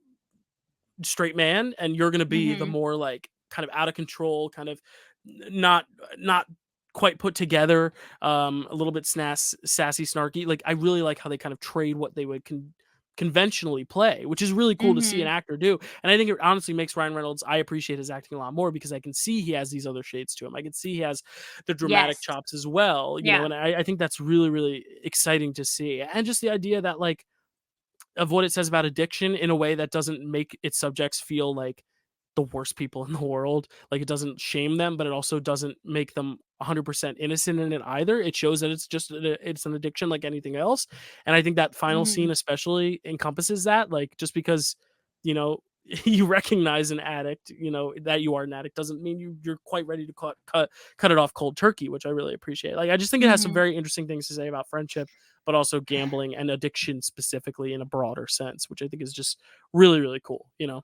straight man, and you're going to be the Mhm. more like kind of out of control, kind of not quite put together, a little bit sassy, snarky. Like I really like how they kind of trade what they would conventionally play, which is really cool to see an Mhm. actor do. And I think it honestly makes Ryan Reynolds, I appreciate his acting a lot more because I can see he has these other shades to him. I can see he has the dramatic Yes. chops as well, you know, Yeah. and I think that's really, really exciting to see. And just the idea that like of what it says about addiction in a way that doesn't make its subjects feel like the worst people in the world. Like it doesn't shame them, but it also doesn't make them 100% innocent in it either. It shows that it's just it's an addiction like anything else. And I think that final scene Mhm. especially encompasses that. Like just because you know you recognize an addict, you know that you are an addict doesn't mean you're quite ready to cut it off cold turkey, which I really appreciate. Like I just think it has some Mhm. very interesting things to say about friendship, but also gambling and addiction specifically in a broader sense, which I think is just really, really cool, you know?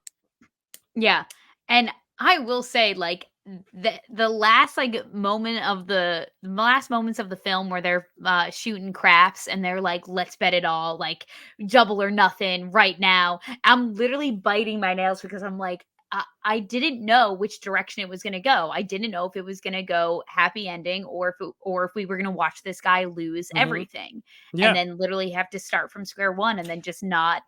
Yeah. And I will say, like, the last like moment of the last moments of the film where they're shooting craps and they're like, let's bet it all, like double or nothing right now. I'm literally biting my nails because I'm like, I didn't know which direction it was going to go. I didn't know if it was going to go happy ending or if we were going to watch this guy lose Mhm. everything and Yeah. then literally have to start from square one and then just not,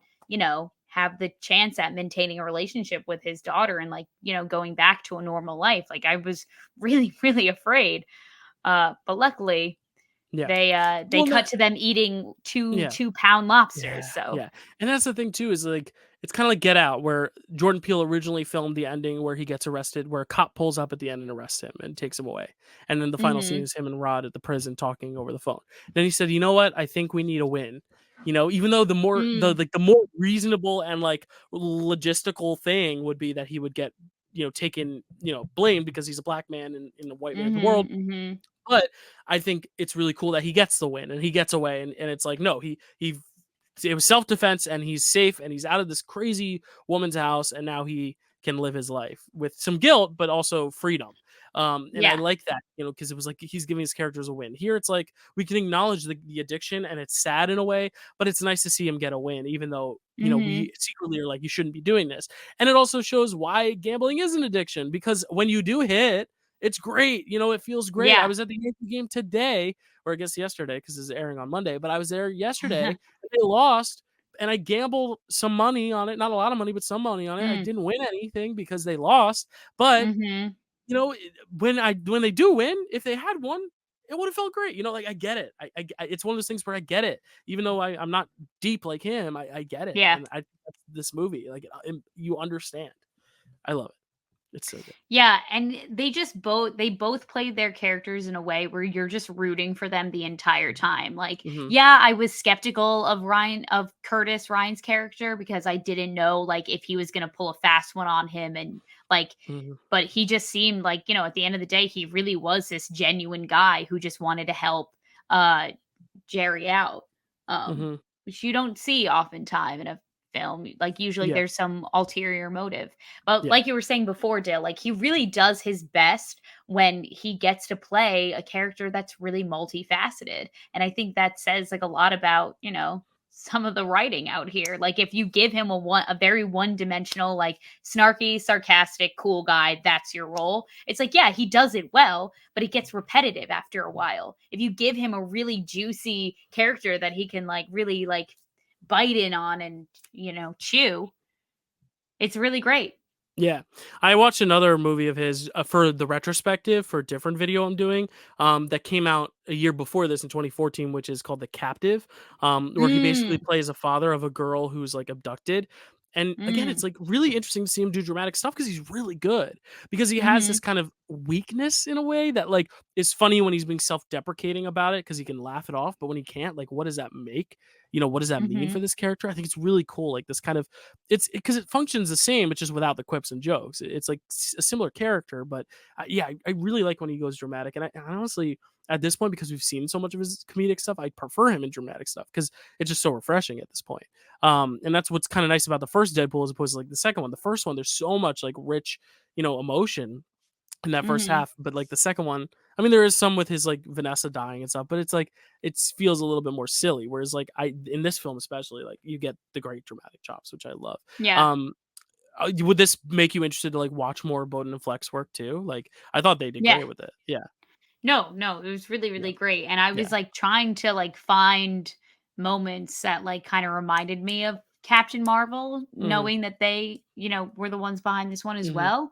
have the chance at maintaining a relationship with his daughter and like, going back to a normal life. Like I was really, really afraid. But luckily Yeah. they Well, cut that to them eating two yeah. 2-pound lobsters. Yeah, So yeah, and that's the thing too is, like, it's kinda like Get Out, where Jordan Peele originally filmed the ending where he gets arrested, where a cop pulls up at the end and arrests him and takes him away, and then the final scene mhm. is him and Rod at the prison talking over the phone. Then he said, "You know what? I think we need a win." You know, even though Mm. the more reasonable and, like, logistical thing would be that he would get, taken, blamed because he's a black man in a white man's Mhm. world, Mhm. but I think it's really cool that he gets the win and he gets away, and it's like, no, he it was self-defense and he's safe and he's out of this crazy woman's house and now he can live his life with some guilt but also freedom. And I Yeah. like that, because it was like he's giving his characters a win. Here it's like we can acknowledge the addiction and it's sad in a way, but it's nice to see him get a win, even though Mhm. we secretly are like, you shouldn't be doing this. And it also shows why gambling is an addiction, because when you do hit, it's great. It feels great. I Yeah. was at the Yankee game today, or I guess yesterday, because it's airing on Monday, but I was there yesterday and they lost. And I gambled some money on it, not a lot of money, but some money on it. I Mm. didn't win anything because they lost. But Mhm. when they do win, if they had won, it would have felt great. Like I get it. It's one of those things where I get it, even though I'm not deep like him. I get it, Yeah. and that's this movie, like you understand. I love it. It's so good. Yeah, and they both played their characters in a way where you're just rooting for them the entire time. Like, Hmm. yeah, I was skeptical of Curtis Ryan's character because I didn't know like if he was going to pull a fast one on him and like Hmm. but he just seemed like, at the end of the day he really was this genuine guy who just wanted to help uh Jerry out, Hmm. which you don't see oftentimes in a film. Like usually Yeah. there's some ulterior motive. But Yeah. like you were saying before, Dale, like he really does his best when he gets to play a character that's really multifaceted. And I think that says like a lot about, some of the writing out here. Like if you give him a very one-dimensional, like snarky, sarcastic, cool guy, that's your role. It's like, yeah, he does it well, but it gets repetitive after a while. If you give him a really juicy character that he can like really like bite in on and, chew, it's really great. Yeah. I watched another movie of his, for the retrospective for a different video I'm doing, that came out a year before this in 2014, which is called The Captive, where he basically Mm, plays a father of a girl who's like abducted. And again, it's mm, like really interesting to see him do dramatic stuff because he's really good. Because he has this mhm, kind of weakness in a way that like is funny when he's being self-deprecating about it because he can laugh it off, but when he can't, like, what does that make? What does that mean for Mhm. this character? I think it's really cool. Like this kind of it's because it functions the same, it's just without the quips and jokes. It's like a similar character, but yeah, I really like when he goes dramatic, and I honestly at this point because we've seen so much of his comedic stuff, I prefer him in dramatic stuff because it's just so refreshing at this point. And that's what's kind of nice about the first Deadpool as opposed to like the second one. The first one, there's so much like rich, emotion in that first Mhm. half, but like the second one, I mean, there is some with his like Vanessa dying and stuff, but it's like it feels a little bit more silly. Whereas like I in this film especially, like you get the great dramatic chops, which I love. Yeah. Um, would this make you interested to like watch more Bowden and Fleck's work too? Like I thought they did Yeah. great with it. Yeah, No, no, it was really, yeah, really great, and I yeah. was, like, trying to, like, find moments that, like, kinda reminded me of Captain Marvel, Hmm. knowing that they, were the ones behind this one as Hmm. well,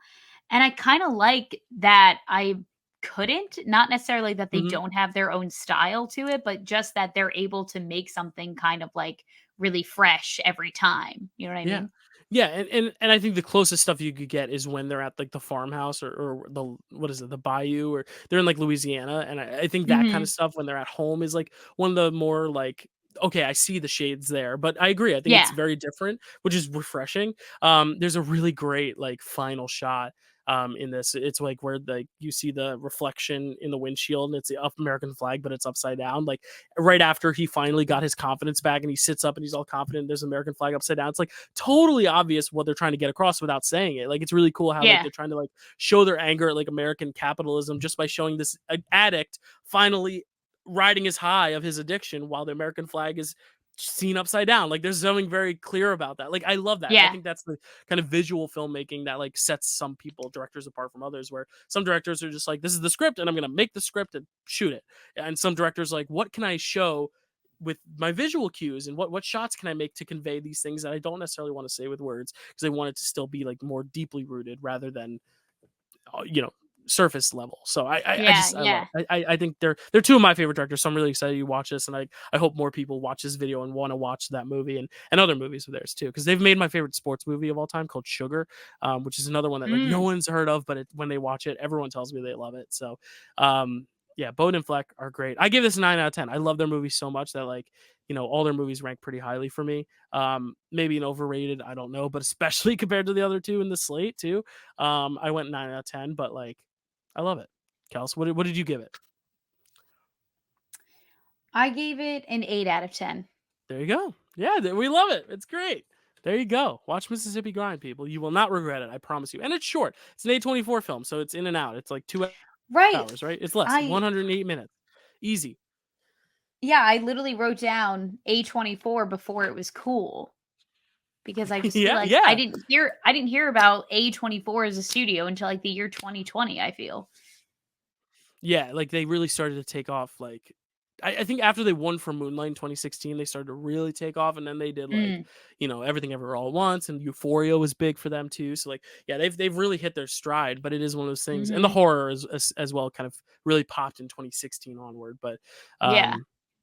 and I kinda like that I couldn't, not necessarily that they Hmm. don't have their own style to it, but just that they're able to make something kind of, like, really fresh every time, you know what I Yeah. mean? Yeah, and I think the closest stuff you could get is when they're at like the farmhouse or the what is it, the bayou, or they're in like Louisiana. And I think that kind of Mhm. stuff when they're at home is like one of the more like okay, I see the shades there. But I agree. I think it's Yeah. very different, which is refreshing. There's a really great like final shot in this. It's like where like you see the reflection in the windshield and it's the American flag, but it's upside down. Like right after he finally got his confidence back and he sits up and he's all confident, there's an American flag upside down. It's like totally obvious what they're trying to get across without saying it. Like it's really cool how like Yeah. they're trying to like show their anger at like American capitalism just by showing this addict finally riding his high of his addiction while the American flag is seen upside down. Like there's something very clear about that. Like I love that. And I Yeah. think that's the kind of visual filmmaking that like sets some people directors apart from others, where some directors are just like, this is the script and I'm gonna make the script and shoot it. And some directors like, what can I show with my visual cues and what shots can I make to convey these things that I don't necessarily want to say with words because I want it to still be like more deeply rooted rather than you know surface level. So I Yeah, just I love yeah. it. I think they're two of my favorite directors. So I'm really excited you watch this, and I hope more people watch this video and want to watch that movie and other movies of theirs too, because they've made my favorite sports movie of all time called Sugar, which is another one that like no Mm. one's heard of, but when they watch it, everyone tells me they love it. So um, yeah, Bowden and Fleck are great. I give this a 9 out of 10. I love their movies so much that like all their movies rank pretty highly for me. Maybe an overrated, I don't know, but especially compared to the other two in the slate too. I went 9 out of 10, but like I love it. Kels, what did you give it? I gave it an 8 out of 10. There you go. Yeah, we love it. It's great. There you go. Watch Mississippi Grind, people. You will not regret it. I promise you. And it's short. It's an A24 film, so it's in and out. It's like 2 Right. hours, right? It's less, I 108 minutes. Easy. Yeah, I literally wrote down A24 before it was cool because I just feel Yeah, like yeah. I didn't hear about A24 as a studio until like the year 2020, I feel. Yeah, like they really started to take off. Like, I think after they won for Moonlight in 2016, they started to really take off, and then they did like, Mm. Everything Ever All at Once, and Euphoria was big for them too. So like, yeah, they've really hit their stride. But it is one of those things, and the Mhm. horror as well kind of really popped in 2016 onward. But Yeah.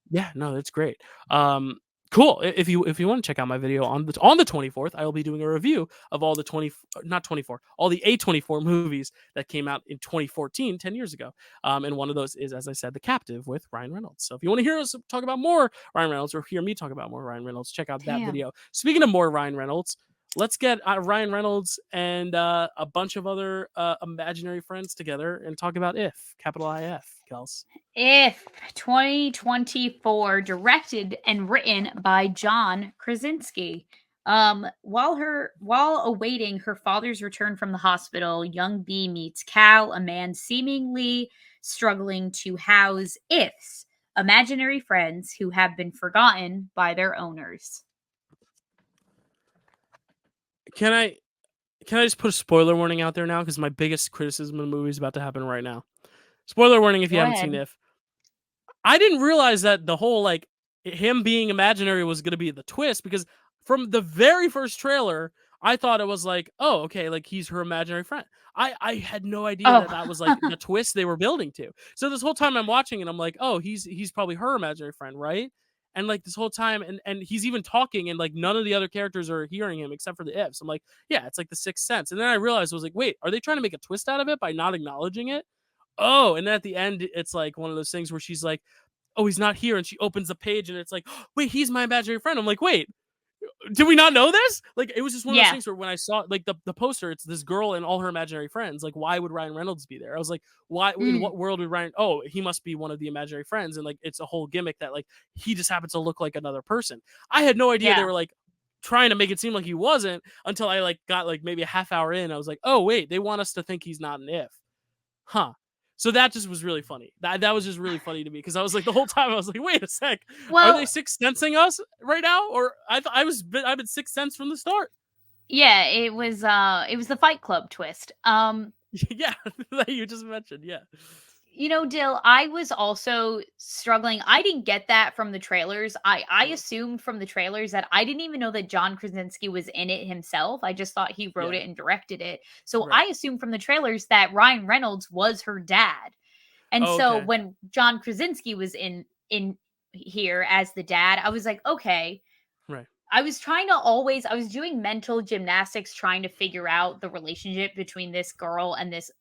yeah, no, that's great. Um, cool. If you want to check out my video on the 24th, I will be doing a review of all the 20 not 24 all the A24 movies that came out in 2014, 10 years ago. And one of those is, as I said, The Captive with Ryan Reynolds. So if you want to hear us talk about more Ryan Reynolds or hear me talk about more Ryan Reynolds, check out that Damn. video. Speaking of more Ryan Reynolds, let's get Ryan Reynolds and a bunch of other imaginary friends together and talk about If, capital IF, Kels. If 2024, directed and written by John Krasinski. While awaiting her father's return from the hospital, young Bee meets Cal, a man seemingly struggling to house ifs, imaginary friends who have been forgotten by their owners. Can I can I just put a spoiler warning out there now? Because my biggest criticism of the movie is about to happen right now. Spoiler warning if you Go haven't seen ahead. If. I didn't realize that the whole like him being imaginary was going to be the twist because from the very first trailer, I thought it was like, oh, okay, like he's her imaginary friend. I had no idea that Oh, that was like the twist they were building to. So this whole time I'm watching and I'm like, oh, he's probably her imaginary friend, right? And like this whole time, and he's even talking, and like none of the other characters are hearing him except for the ifs. I'm like, yeah, it's like the sixth sense. And then I realized, I was like, wait, are they trying to make a twist out of it by not acknowledging it? Oh, and then at the end, it's like one of those things where she's like, oh, he's not here, and she opens the page, and it's like, oh, wait, he's my imaginary friend. I'm like, wait, did we not know this? Like, it was just one of those Yeah. things where when I saw like the poster, it's this girl and all her imaginary friends. Like, why would Ryan Reynolds be there? I was like, why? In Mm, what world would Ryan? Oh, he must be one of the imaginary friends, and like it's a whole gimmick that like he just happens to look like another person. I had no idea they yeah. were like trying to make it seem like he wasn't until I like got like maybe a half hour in. I was like, oh wait, they want us to think he's not an if, huh? So that just was really funny. That was just really funny to me because I was like the whole time I was like, wait a sec, are they Well, sixth sensing us right now? Or I've been sixth sense from the start. yeah, it was the Fight Club twist. Yeah, that you just mentioned. Yeah, You know, Dill, I was also struggling. I didn't get that from the trailers. I right, assumed from the trailers that I didn't even know that John Krasinski was in it himself. I just thought he wrote yeah, it and directed it. So right. I assumed from the trailers that Ryan Reynolds was her dad. And Oh, so okay, when John Krasinski was in here as the dad, I was like, okay. right. I was doing mental gymnastics trying to figure out the relationship between this girl and this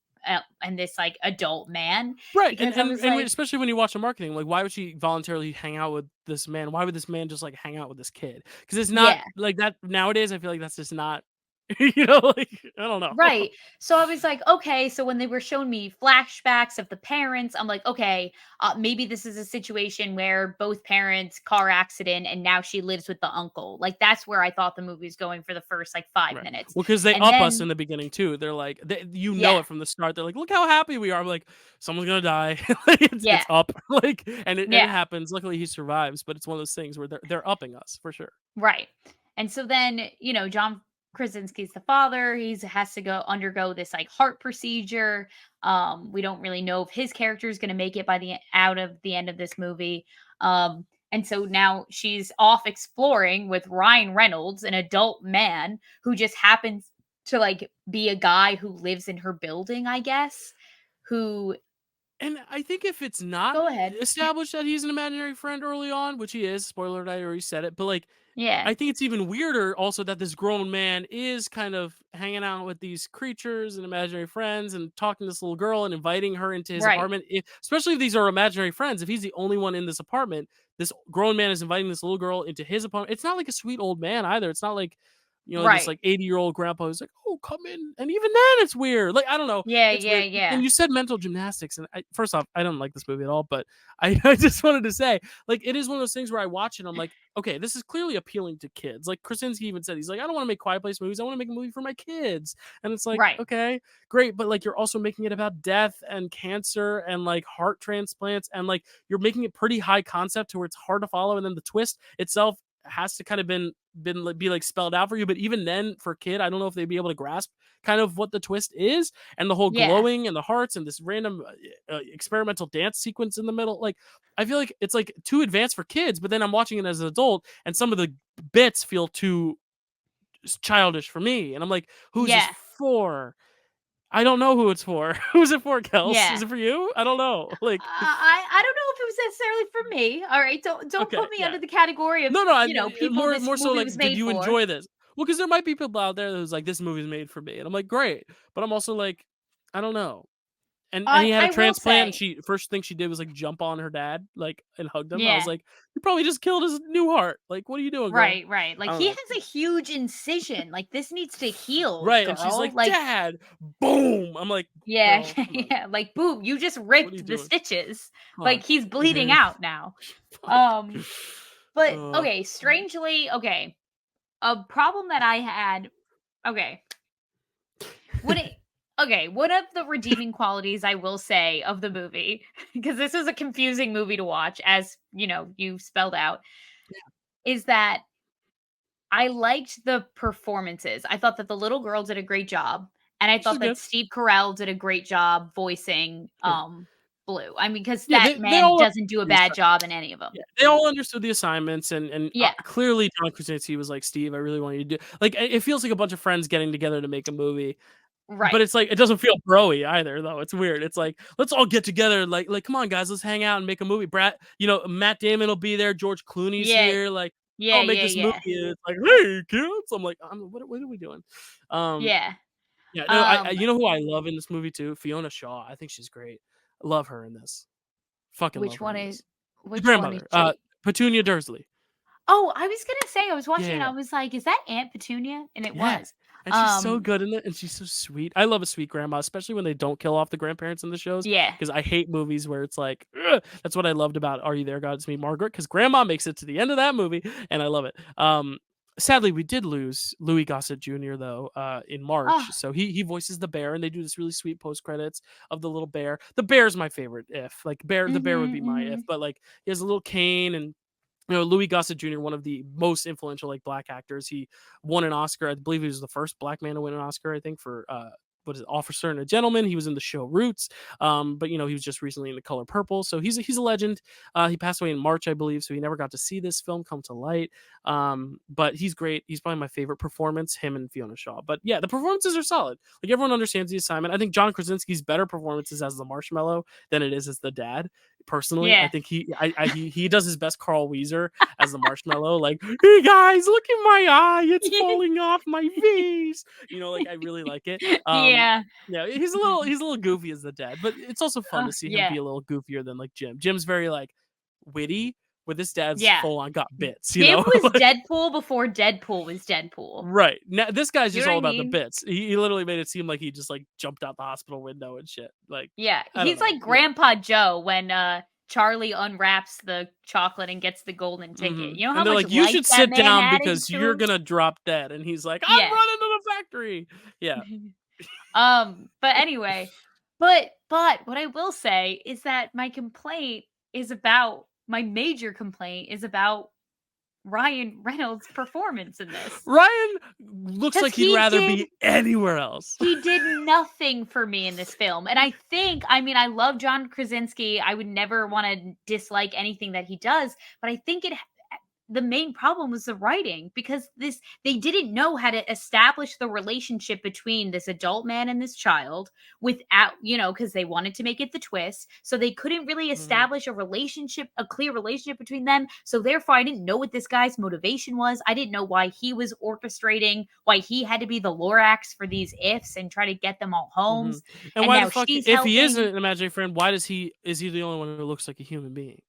like adult man Right, because I was and like, especially when you watch the marketing, like, why would she voluntarily hang out with this man? Why would this man just like hang out with this kid? Because it's not yeah. like that nowadays. I feel like that's just not, you know, like I don't know. Right. So I was like, okay. So when they were showing me flashbacks of the parents, I'm like, okay, maybe this is a situation where both parents car accident and now she lives with the uncle. Like that's where I thought the movie was going for the first like five Right. minutes, Well, because they and up us in then the beginning too. They're like, you know yeah, it from the start. They're like, look how happy we are. I'm like, someone's gonna die. Like, yeah, it's up. Like, and it yeah, happens. Luckily, he survives. But it's one of those things where they're upping us for sure. right. And so then John Krasinski's the father. He's has to go undergo this like heart procedure. We don't really know if his character is going to make it by out of the end of this movie. And so now she's off exploring with Ryan Reynolds, an adult man who just happens to like be a guy who lives in her building, I guess. Who And I think if it's not Go ahead. established that he's an imaginary friend early on, which he is, spoiler alert, I already said it, but like Yeah. I think it's even weirder also that this grown man is kind of hanging out with these creatures and imaginary friends and talking to this little girl and inviting her into his Right. apartment. Especially if these are imaginary friends, if he's the only one in this apartment, this grown man is inviting this little girl into his apartment. It's not like a sweet old man either. It's not like, this Right. like 80-year-old grandpa who's like, oh, come in. And even then it's weird. Like, I don't know. Yeah, It's yeah, weird. And yeah. you said mental gymnastics. And first off, I don't like this movie at all, but I just wanted to say, like, it is one of those things where I watch it and I'm like, okay, this is clearly appealing to kids. Like Krasinski even said, he's like, I don't want to make Quiet Place movies. I want to make a movie for my kids. And it's like, Right. okay, great. But like, you're also making it about death and cancer and like heart transplants. And like, you're making it pretty high concept to where it's hard to follow. And then the twist itself has to kind of be like spelled out for you. But even then for a kid, I don't know if they'd be able to grasp kind of what the twist is and the whole Yeah. glowing and the hearts and this random experimental dance sequence in the middle. Like, I feel like it's like too advanced for kids, but then I'm watching it as an adult and some of the bits feel too childish for me. And I'm like, who's this Yeah. for? I don't know who it's for. Who's it for, Kels? Is Yeah. it for you? I don't know. Like, I don't know if it was necessarily for me. All right, don't okay, put me yeah. under the category of, No, no, people more this more so movie like, was did made you for. enjoy this? Well, because there might be people out there who's like, this movie's made for me, and I'm like, great, but I'm also like, I don't know. And he had a I will transplant, and say, she first thing she did was like jump on her dad, like and hugged him. I was yeah. like, you probably just killed his new heart. Like, what are you doing, girl? Right, right. I Like don't he know. has a huge incision. Like this needs to heal, Right, and she's girl. like, Like Dad, boom. I'm like, yeah, girl, come on, yeah. Like boom, you just what are you ripped the doing? stitches. Like Fuck. he's bleeding out now. Fuck. Um but Uh, okay, strangely, okay. A problem that I had, okay. Would it Okay, one of the redeeming qualities I will say of the movie, because this is a confusing movie to watch, as you spelled out, is that I liked the performances. I thought that the little girl did a great job, and I which is thought that good. Steve Carell did a great job voicing Yeah. Blue. I mean, because Yeah, that they man all doesn't do a bad job in any of them. yeah, they all understood the assignments, and Yeah, clearly John Krasinski was like, "Steve, I really want you to do." Like, it feels like a bunch of friends getting together to make a movie, but Right. it's like it doesn't feel broy either, though. It's weird. It's like let's all get together, like come on, guys, let's hang out and make a movie. Matt Damon will be there. George Clooney's Yeah. here. Like, Yeah, I'll make yeah, this movie. yeah. And it's like, hey kids, I'm like, what are we doing? Um, Yeah. yeah, no, I Um, you know who I love in this movie too? Fiona Shaw. I think she's great. I love her in this. Fucking love which her one in is this. The which one is grandmother, she? Petunia Dursley. Oh, I was gonna say I was Yeah, watching yeah, and I yeah. was like, "Is that Aunt Petunia?" And it Yeah. was. And she's so Um, good in it, and she's so sweet. I love a sweet grandma, especially when they don't kill off the grandparents in the shows. yeah. Because I hate movies where it's like, ugh. That's what I loved about Are You There, God? It's Me, Margaret. Because grandma makes it to the end of that movie, and I love it. Sadly, we did lose Louis Gossett Jr. though in Oh, March, so he voices the bear, and they do this really sweet post credits of the little bear. The bear's my favorite. If like the bear would mhm, be my if, mhm. but like he has a little cane and Louis Gossett Jr., one of the most influential like black actors. He won an Oscar. I believe he was the first black man to win an Oscar. I think for what is it, Officer and a Gentleman. He was in the show Roots. But he was just recently in The Color Purple. So he's a legend. He passed away in March, I believe. So he never got to see this film come to light. But he's great. He's probably my favorite performance. Him and Fiona Shaw. But yeah, the performances are solid. Like everyone understands the assignment. I think John Krasinski's better performances as the Marshmallow than it is as the dad. Personally, I Yeah. think he does his best Carl Weezer as the marshmallow, like, hey guys, look at my eye, it's falling off my face. Like I really like it. Yeah. Yeah, he's a little goofy as the dad, but it's also fun to see him Yeah. be a little goofier than like Jim. Jim's very like witty, but this dad's Yeah. full on got bits, Jim was like, Deadpool before Deadpool was Deadpool. right. Now this guy's You just know what all I about the mean? bits. He literally made it seem like he just like jumped out the hospital window and shit. Like, Yeah, I don't he's know. like Grandpa Joe when Charlie unwraps the chocolate and gets the golden ticket. You know how And they're much like, you life should that sit man down added because to you're him? gonna drop dead. And he's like, I'm Yeah. running to the factory. Yeah. But anyway, but what I will say is that my major complaint is about Ryan Reynolds' performance in this. Ryan looks Cuz like he'd rather be anywhere else. he did nothing for me in this film. And I mean, I love John Krasinski. I would never want to dislike anything that he does, but I think the main problem was the writing because they didn't know how to establish the relationship between this adult man and this child without, because they wanted to make it the twist. So they couldn't really Mhm, establish a clear relationship between them. So therefore, I didn't know what this guy's motivation was. I didn't know why he was orchestrating, why he had to be the Lorax for these ifs and try to get them all mhm. homes. And And why the now fuck, she's if he is helping. an imaginary friend, why is he the only one who looks like a human being?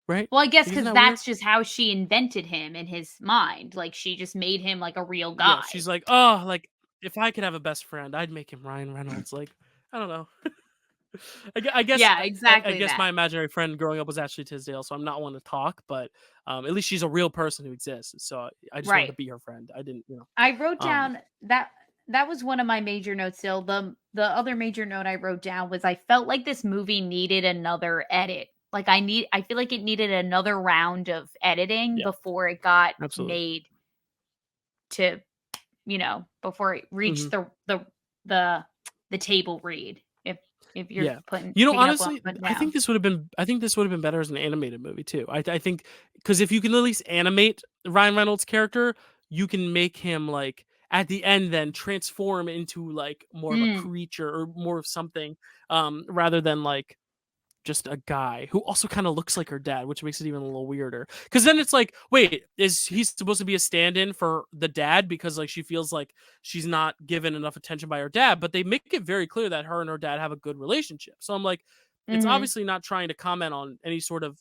Right? Well, I guess Like, isn't because that weird? that's just how she invented him in his mind. Like she just made him like a real Yeah, guy. she's like, oh, like if I could have a best friend, I'd make him Ryan Reynolds. Like, I don't know. I guess Yeah, I exactly guess that. my imaginary friend growing up was Ashley Tisdale, so I'm not one to talk, but at least she's a real person who exists. So I just wanted to Right. be her friend. I didn't. I wrote Um, down that was one of my major notes still. The other major note I wrote down was I felt like this movie needed another edit. Like I feel like it needed another round of editing yeah, before it got absolutely. made to, before it reached Hmm. the the table read. If you're Yeah. picking up what Honestly, I'm putting I think down. this would have been better as an animated movie too. I think because if you can at least animate Ryan Reynolds' character, you can make him like at the end then transform into like more of a Mm, creature or more of something, rather than like just a guy who also kind of looks like her dad, which makes it even a little weirder. Because then it's like, wait, is he supposed to be a stand-in for the dad because like she feels like she's not given enough attention by her dad? But they make it very clear that her and her dad have a good relationship. So I'm like, it's mhm, obviously not trying to comment on any sort of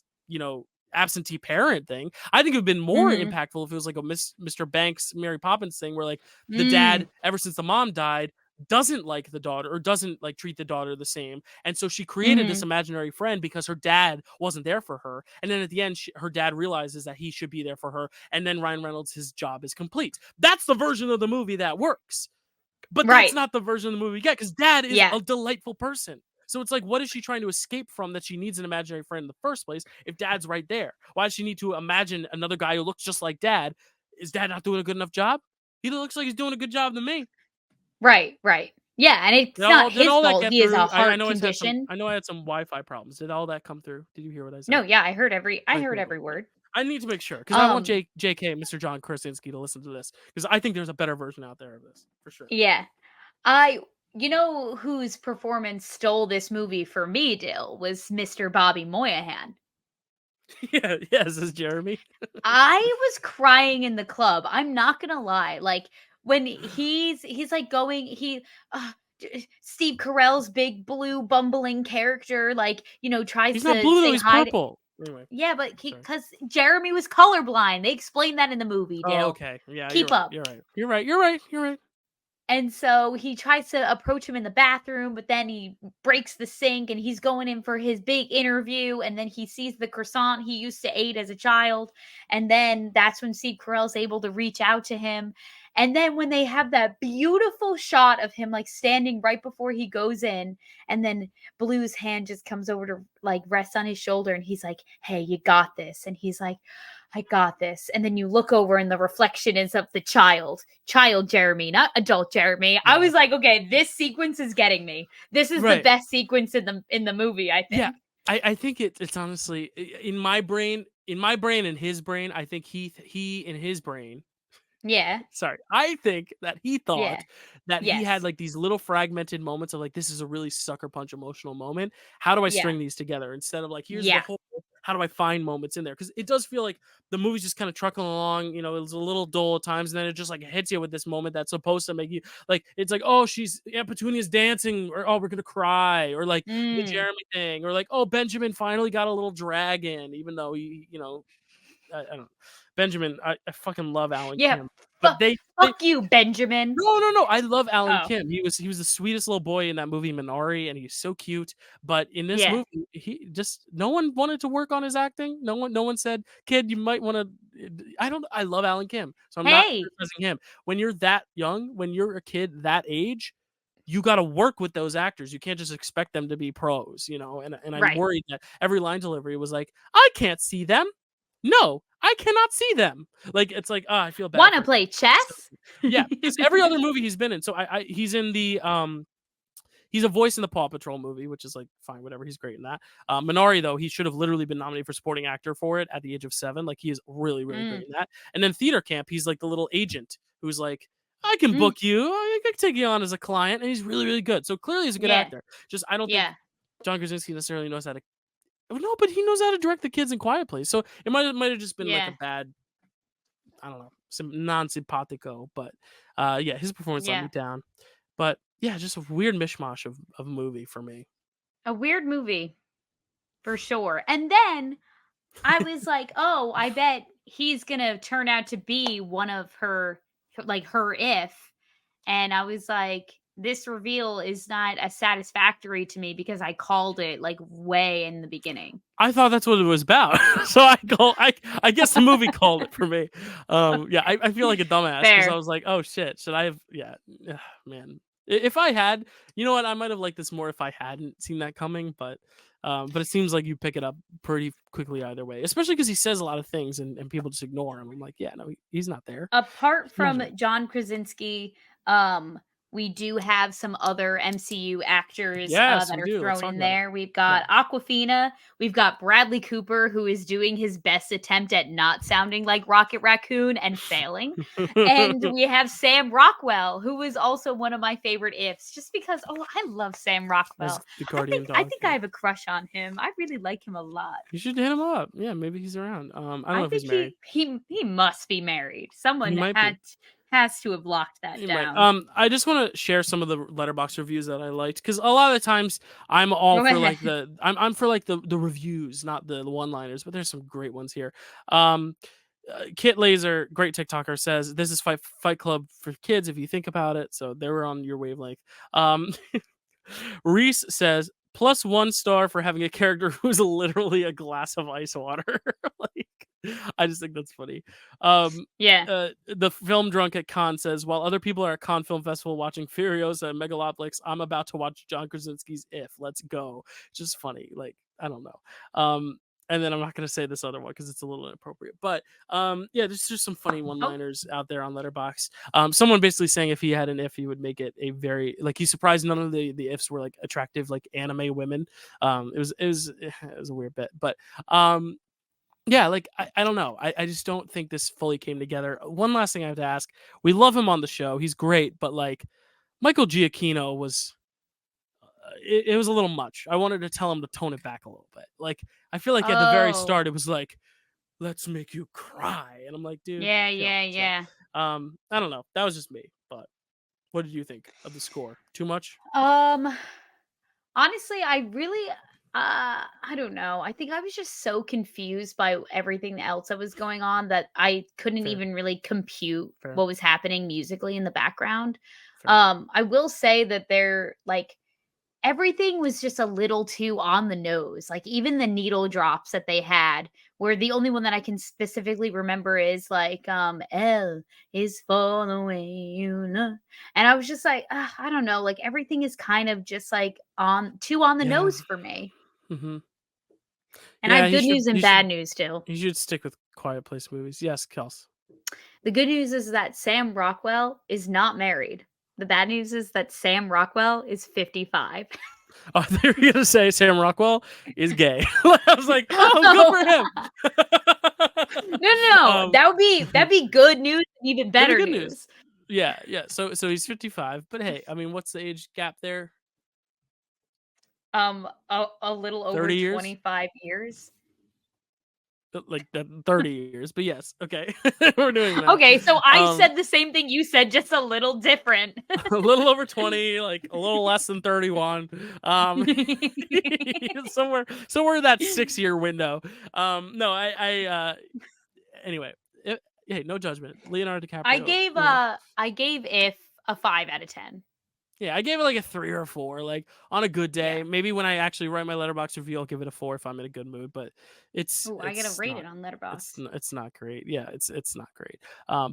absentee parent thing. I think it would have been more mhm, impactful if it was like a Mr. Banks Mary Poppins thing where like the mm, dad ever since the mom died doesn't like the daughter or doesn't like treat the daughter the same, and so she created this mhm. imaginary friend because her dad wasn't there for her. And then at the end, her dad realizes that he should be there for her. And then Ryan Reynolds, his job is complete. That's the version of the movie that works. But that's Right. not the version of the movie we get because dad is Yeah. a delightful person. So it's like, what is she trying to escape from that she needs an imaginary friend in the first place if dad's right there? Why does she need to imagine another guy who looks just like dad? Is dad not doing a good enough job? He looks like he's doing a good job than me. Right, right. Yeah, and Did it's not all did his all that fault. get He has a through? I heart know condition. I had some Wi-Fi problems. Did all that come through? Did you hear what I No, said? yeah, I Okay, heard cool. every word. I need to make sure because I want Um, JK, Mr. John Krasinski, to listen to this because I think there's a better version out there of this for sure. yeah. I You know whose performance stole this movie for me, Dill, was Mr. Bobby Moynihan. Yeah, yeah, this is Jeremy. I was crying in the club. I'm not gonna lie. Like when he's like going Steve Carell's big blue bumbling character, like tries He's not to blue though, say he's hi to. purple. Anyway, Yeah, but sorry. because Jeremy was colorblind, they explained that in the movie. Oh, Dill, okay. Yeah, you're keep right. up. You're right. You're right. You're right. You're right. And so he tries to approach him in the bathroom, but then he breaks the sink and he's going in for his big interview. And then he sees the croissant he used to eat as a child. And then that's when Steve Carell's able to reach out to him. And then when they have that beautiful shot of him like standing right before he goes in, and then Blue's hand just comes over to like rest on his shoulder, and he's like, "Hey, you got this." And he's like, "I got this." And then you look over and the reflection is of the child Jeremy, not adult Jeremy. I Yeah. was like, okay, this sequence is getting me. This is the Right. best sequence in the movie, I Yeah. think. I think it's honestly in my brain, and his brain, I think he in his brain. Yeah. Sorry. I think that he Yeah. thought that he had Yes. like these little fragmented moments of like, this is a really sucker punch emotional moment. How do I Yeah. string these together instead of like, here's the Yeah. whole, how do I find moments in there? Because it does feel like the movie's just kind of trucking along. It was a little dull at times. And then it just like hits you with this moment that's supposed to make you like, it's like, oh, Petunia's dancing, or oh, we're going to cry, or like the Mm. Jeremy thing, or like, oh, Benjamin finally got a little drag in, even though I don't know. Benjamin, I fucking love Alan Yeah. Kim, but Fuck, they fuck you, Benjamin. no. I love Alan Oh, Kim. He was the sweetest little boy in that movie Minari, and he's so cute. But in this yeah. movie, he just no one wanted to work on his acting. No one said, "Kid, you might want to." I don't. I love Alan Kim, so I'm not Hey. criticizing him. When you're that young, when you're a kid that age, you got to work with those actors. You can't just expect them to be pros, And I'm Right. worried that every line delivery was like, "I can't see them." No, I cannot see them. Like it's like, I feel bad Wanna for him. play chess? Yeah, because every other movie he's been in. So he's in the he's a voice in the Paw Patrol movie, which is like fine, whatever. He's great in that. Minari though, he should have literally been nominated for supporting actor for it at the age of 7. Like he is really really great Mm. in that. And then Theater Camp, he's like the little agent who's like, I can Mm. book you. I can take you on as a client, and he's really really good. So clearly he's a good Yeah. actor. Just I don't think Yeah. John Krasinski necessarily knows how to. No, but he knows how to direct the kids in Quiet Place. So it might have just been like a Yeah. bad, I don't know, some non simpatico, but yeah, his performance let me Yeah. down. But yeah, just a weird mishmash of movie for me. A weird movie for sure. And then I was like, "Oh, I bet he's gonna turn out to be one of her if." And I was like, "This reveal is not as satisfactory to me because I called it like way in the beginning." I thought that's what it was about, so I guess the movie called it for me. Yeah, I feel like a dumbass because I Fair. was like, oh shit, should I have? Yeah, man. If I had, you know what, I might have liked this more if I hadn't seen that coming, but it seems like you pick it up pretty quickly either way, especially because he says a lot of things and people just ignore him. I'm like, yeah, no, he's not there. Apart from Imagine. John Krasinski, um, we do have some other MCU actors Yes, that we are do. Let's thrown talk in about it. there. We've Yeah. got Aquafina, we've got Bradley Cooper, who is doing his best attempt at not sounding like Rocket Raccoon and failing. And we have Sam Rockwell, who is also one of my favorite ifs, just because I love Sam As Rockwell. the I guardian think I dog. think I Yeah. have a crush on him. I really like him a lot. You should hit him up. Yeah, maybe he's around. I don't I know if he's think married. he must be married. He Someone might be. has to have locked that He might. down. I just want to share some of the letterbox reviews that I liked because a lot of the times I'm all Go for ahead. like I'm for like the reviews, not the one liners. But there's some great ones here. Um, Kit Laser, great TikToker, says this is Fight Club for kids if you think about it. So they were on your wavelength. Um, Reese says +1 star for having a character who's literally a glass of ice water. Like, I just think that's funny. Um, Yeah. the film drunk at Cannes says, while other people are at Cannes Film Festival watching Furiosa and Megalopolis, I'm about to watch John Krasinski's If. Let's go. Just funny. Like, I don't know. And then I'm not going to say this other one because it's a little inappropriate. But yeah, there's just some funny Oh, one-liners out there on Letterboxd. Someone basically saying if he had an if, he would make it a very like he's surprised none of the ifs were like attractive like anime women. It was a weird bit, but yeah, like I don't know. I just don't think this fully came together. One last thing I have to ask: we love him on the show. He's great, but like Michael Giacchino was it was a little much. I wanted to tell him to tone it back a little bit. Like I feel like at the very start Oh. it was like, let's make you cry, and I'm like, dude, Yeah, chill, yeah, chill. yeah. I don't know. That was just me, but what did you think of the score? Too much? Um, Honestly, I really I don't know. I think I was just so confused by everything else that was going on that I couldn't Fair, even really compute fair, what was happening musically in the background. fair. I will say that they're like everything was just a little too on the nose. Like even the needle drops that they had, where the only one that I can specifically remember is like L is for the way you look. And I was just like, I don't know, like everything is kind of just like on too on the Yeah. nose for me. Hmm. And I Yeah, have good news and bad news too. he should stick with Quiet Place movies. Yes, Kels. The good news is that Sam Rockwell is not married. The bad news is that Sam Rockwell is 55. Oh, I thought you were gonna say Sam Rockwell is gay. I was like, oh, good for him. No, no, no. um, That'd be good news and even it'd be better good news. news. Yeah, yeah. So he's 55, but hey, I mean, what's the age gap there? A little over 30 years? 25 years. Like the 30 years, but yes, okay. We're doing that. Okay, so I said the same thing you said, just a little different. A little over 20, like a little less than 31. Um somewhere in that 6-year window. No, anyway, hey, no judgment. Leonardo DiCaprio, I gave If a 5 out of 10. yeah, I gave it like a 3 or a 4. Like on a good day, Yeah. maybe when I actually write my letterbox review, I'll give it a 4 if I'm in a good mood. But Oh, I gotta rate it on it's Letterboxd. it's not great. Yeah, it's not great.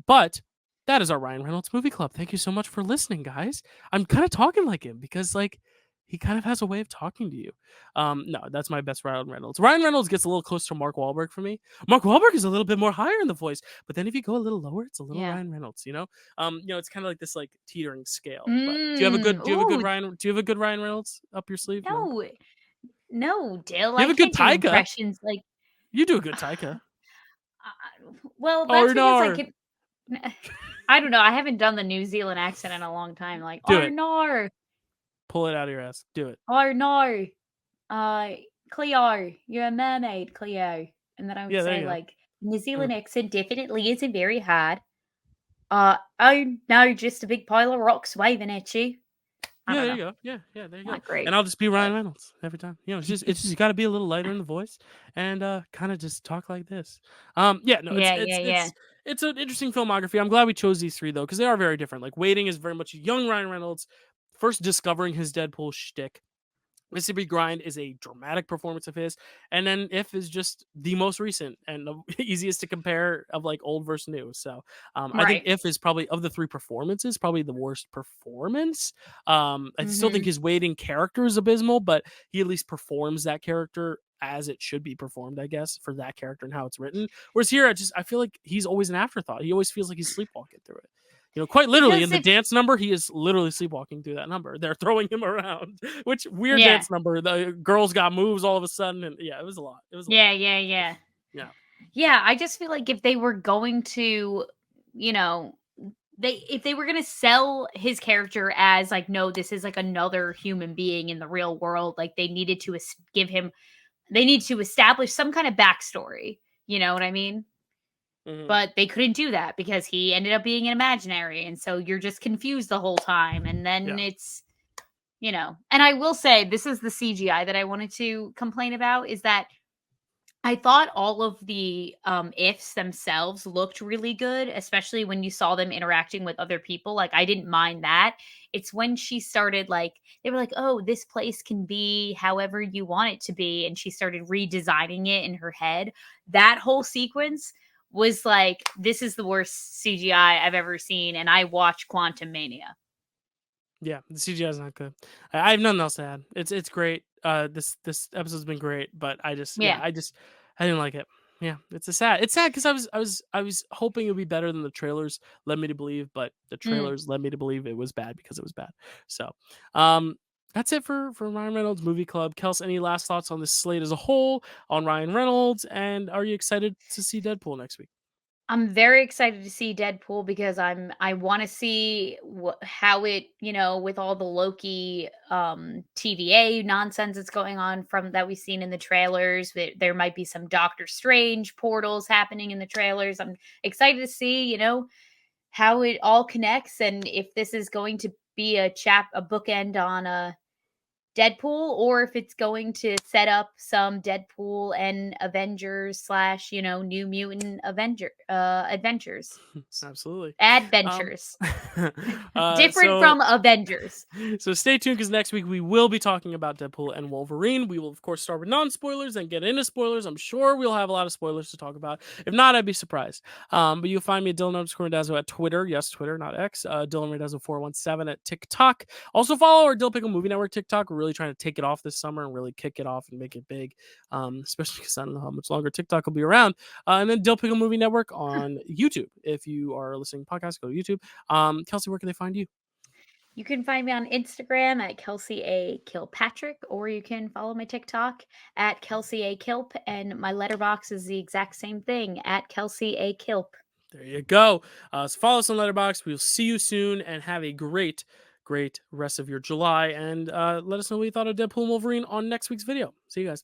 But that is our Ryan Reynolds movie club. Thank you so much for listening, guys. I'm kind of talking like him because like he kind of has a way of talking to you. No, that's my best Ryan Reynolds. Ryan Reynolds gets a little close to Mark Wahlberg for me. Mark Wahlberg is a little bit more higher in the voice, but then if you go a little lower, it's a little Yeah. Ryan Reynolds. It's kind of like this like teetering scale. But Ooh, Do you have a good Ryan Reynolds up your sleeve? No. no. No, Dill, You I have a good can't do Taika. impressions like You do a good Taika. well, that's because I Arnar. can I don't know, I haven't done the New Zealand accent in a long time, like, Do it. "Arnar, Pull it out of your ass. Do it. Arnar, uh, Cleo, you're a mermaid, Cleo." And then I would Yeah, there say, you go. like, New Yeah. Zealand accent definitely isn't very hard. Oh, no, just a big pile of rocks waving at you." I Yeah, don't there you know, go. Yeah, yeah, there you go. not great, And I'll just be Ryan but Reynolds every time. It's just you got to be a little lighter in the voice and kind of just talk like this. Yeah, no, yeah, yeah, yeah. it's an interesting filmography. I'm glad we chose these three though because they are very different. Like Waiting is very much a young Ryan Reynolds, first discovering his Deadpool shtick. Mississippi Grind is a dramatic performance of his, and then If is just the most recent and the easiest to compare of like old versus new. So I think Right. If is probably of the three performances probably the worst performance. I still think Mhm. his Waiting character is abysmal, but he at least performs that character as it should be performed, I guess, for that character and how it's written. Whereas here, I feel like he's always an afterthought. He always feels like he's sleepwalking through it. Quite literally in Because the if dance number, he is literally sleepwalking through that number. They're throwing him around, which weird yeah. dance number. The girls got moves all of a sudden, and yeah, it was a lot. It was a lot. Yeah, yeah, yeah. Yeah, Yeah, I just feel like if they were going to, you know, if they were going to sell his character as like no, this is like another human being in the real world, like they needed to give him they need to establish some kind of backstory, you know what I mean? hmm, But they couldn't do that because he ended up being an imaginary and so you're just confused the whole time and then yeah, it's and I will say this is the CGI that I wanted to complain about is that I thought all of the ifs themselves looked really good, especially when you saw them interacting with other people. Like I didn't mind that. It's when she started like they were like, "Oh, this place can be however you want it to be," and she started redesigning it in her head. That whole sequence was like, "This is the worst CGI I've ever seen," and I watched Quantum Mania. yeah. The CGI is not good. I have nothing else to add. It's great. This episode's been great, but Yeah. I didn't like it. Yeah, it's sad because I was hoping it would be better than the trailers led me to believe, but the Mm. trailers led me to believe it was bad because it was bad. So, um, that's it for Ryan Reynolds Movie Club. Kels, any last thoughts on this slate as a whole on Ryan Reynolds? And are you excited to see Deadpool next week? I'm very excited to see Deadpool because I want to see how it, with all the Loki TVA nonsense that's going on from that we've seen in the trailers. There might be some Doctor Strange portals happening in the trailers. I'm excited to see, how it all connects and if this is going to be a bookend on a Deadpool, or if it's going to set up some Deadpool and Avengers slash, New Mutant adventures. Absolutely. Um, Adventures. Different so from Avengers. So stay tuned because next week we will be talking about Deadpool and Wolverine. We will, of course, start with non-spoilers and get into spoilers. I'm sure we'll have a lot of spoilers to talk about. If not, I'd be surprised. But you'll find me at Dylan_Randazzo at Twitter. Yes, Twitter, not X. Dylan Randazzo 417 at TikTok. Also follow our Dill Pickle Movie Network TikTok. We're really trying to take it off this summer and really kick it off and make it big. Especially because I don't know how much longer TikTok will be around. And then Dill Pickle Movie Network on YouTube. If you are listening to podcasts, go to YouTube. Kelsey, where can they find you? You can find me on Instagram at Kelsey A. Kilpatrick, or you can follow my TikTok at Kelsey A. Kilp, and my letterbox is the exact same thing at Kelsey A. Kilp. There you go. So follow us on Letterboxd. We'll see you soon and have a great, great rest of your July. And let us know what you thought of Deadpool and Wolverine on next week's video. See you guys.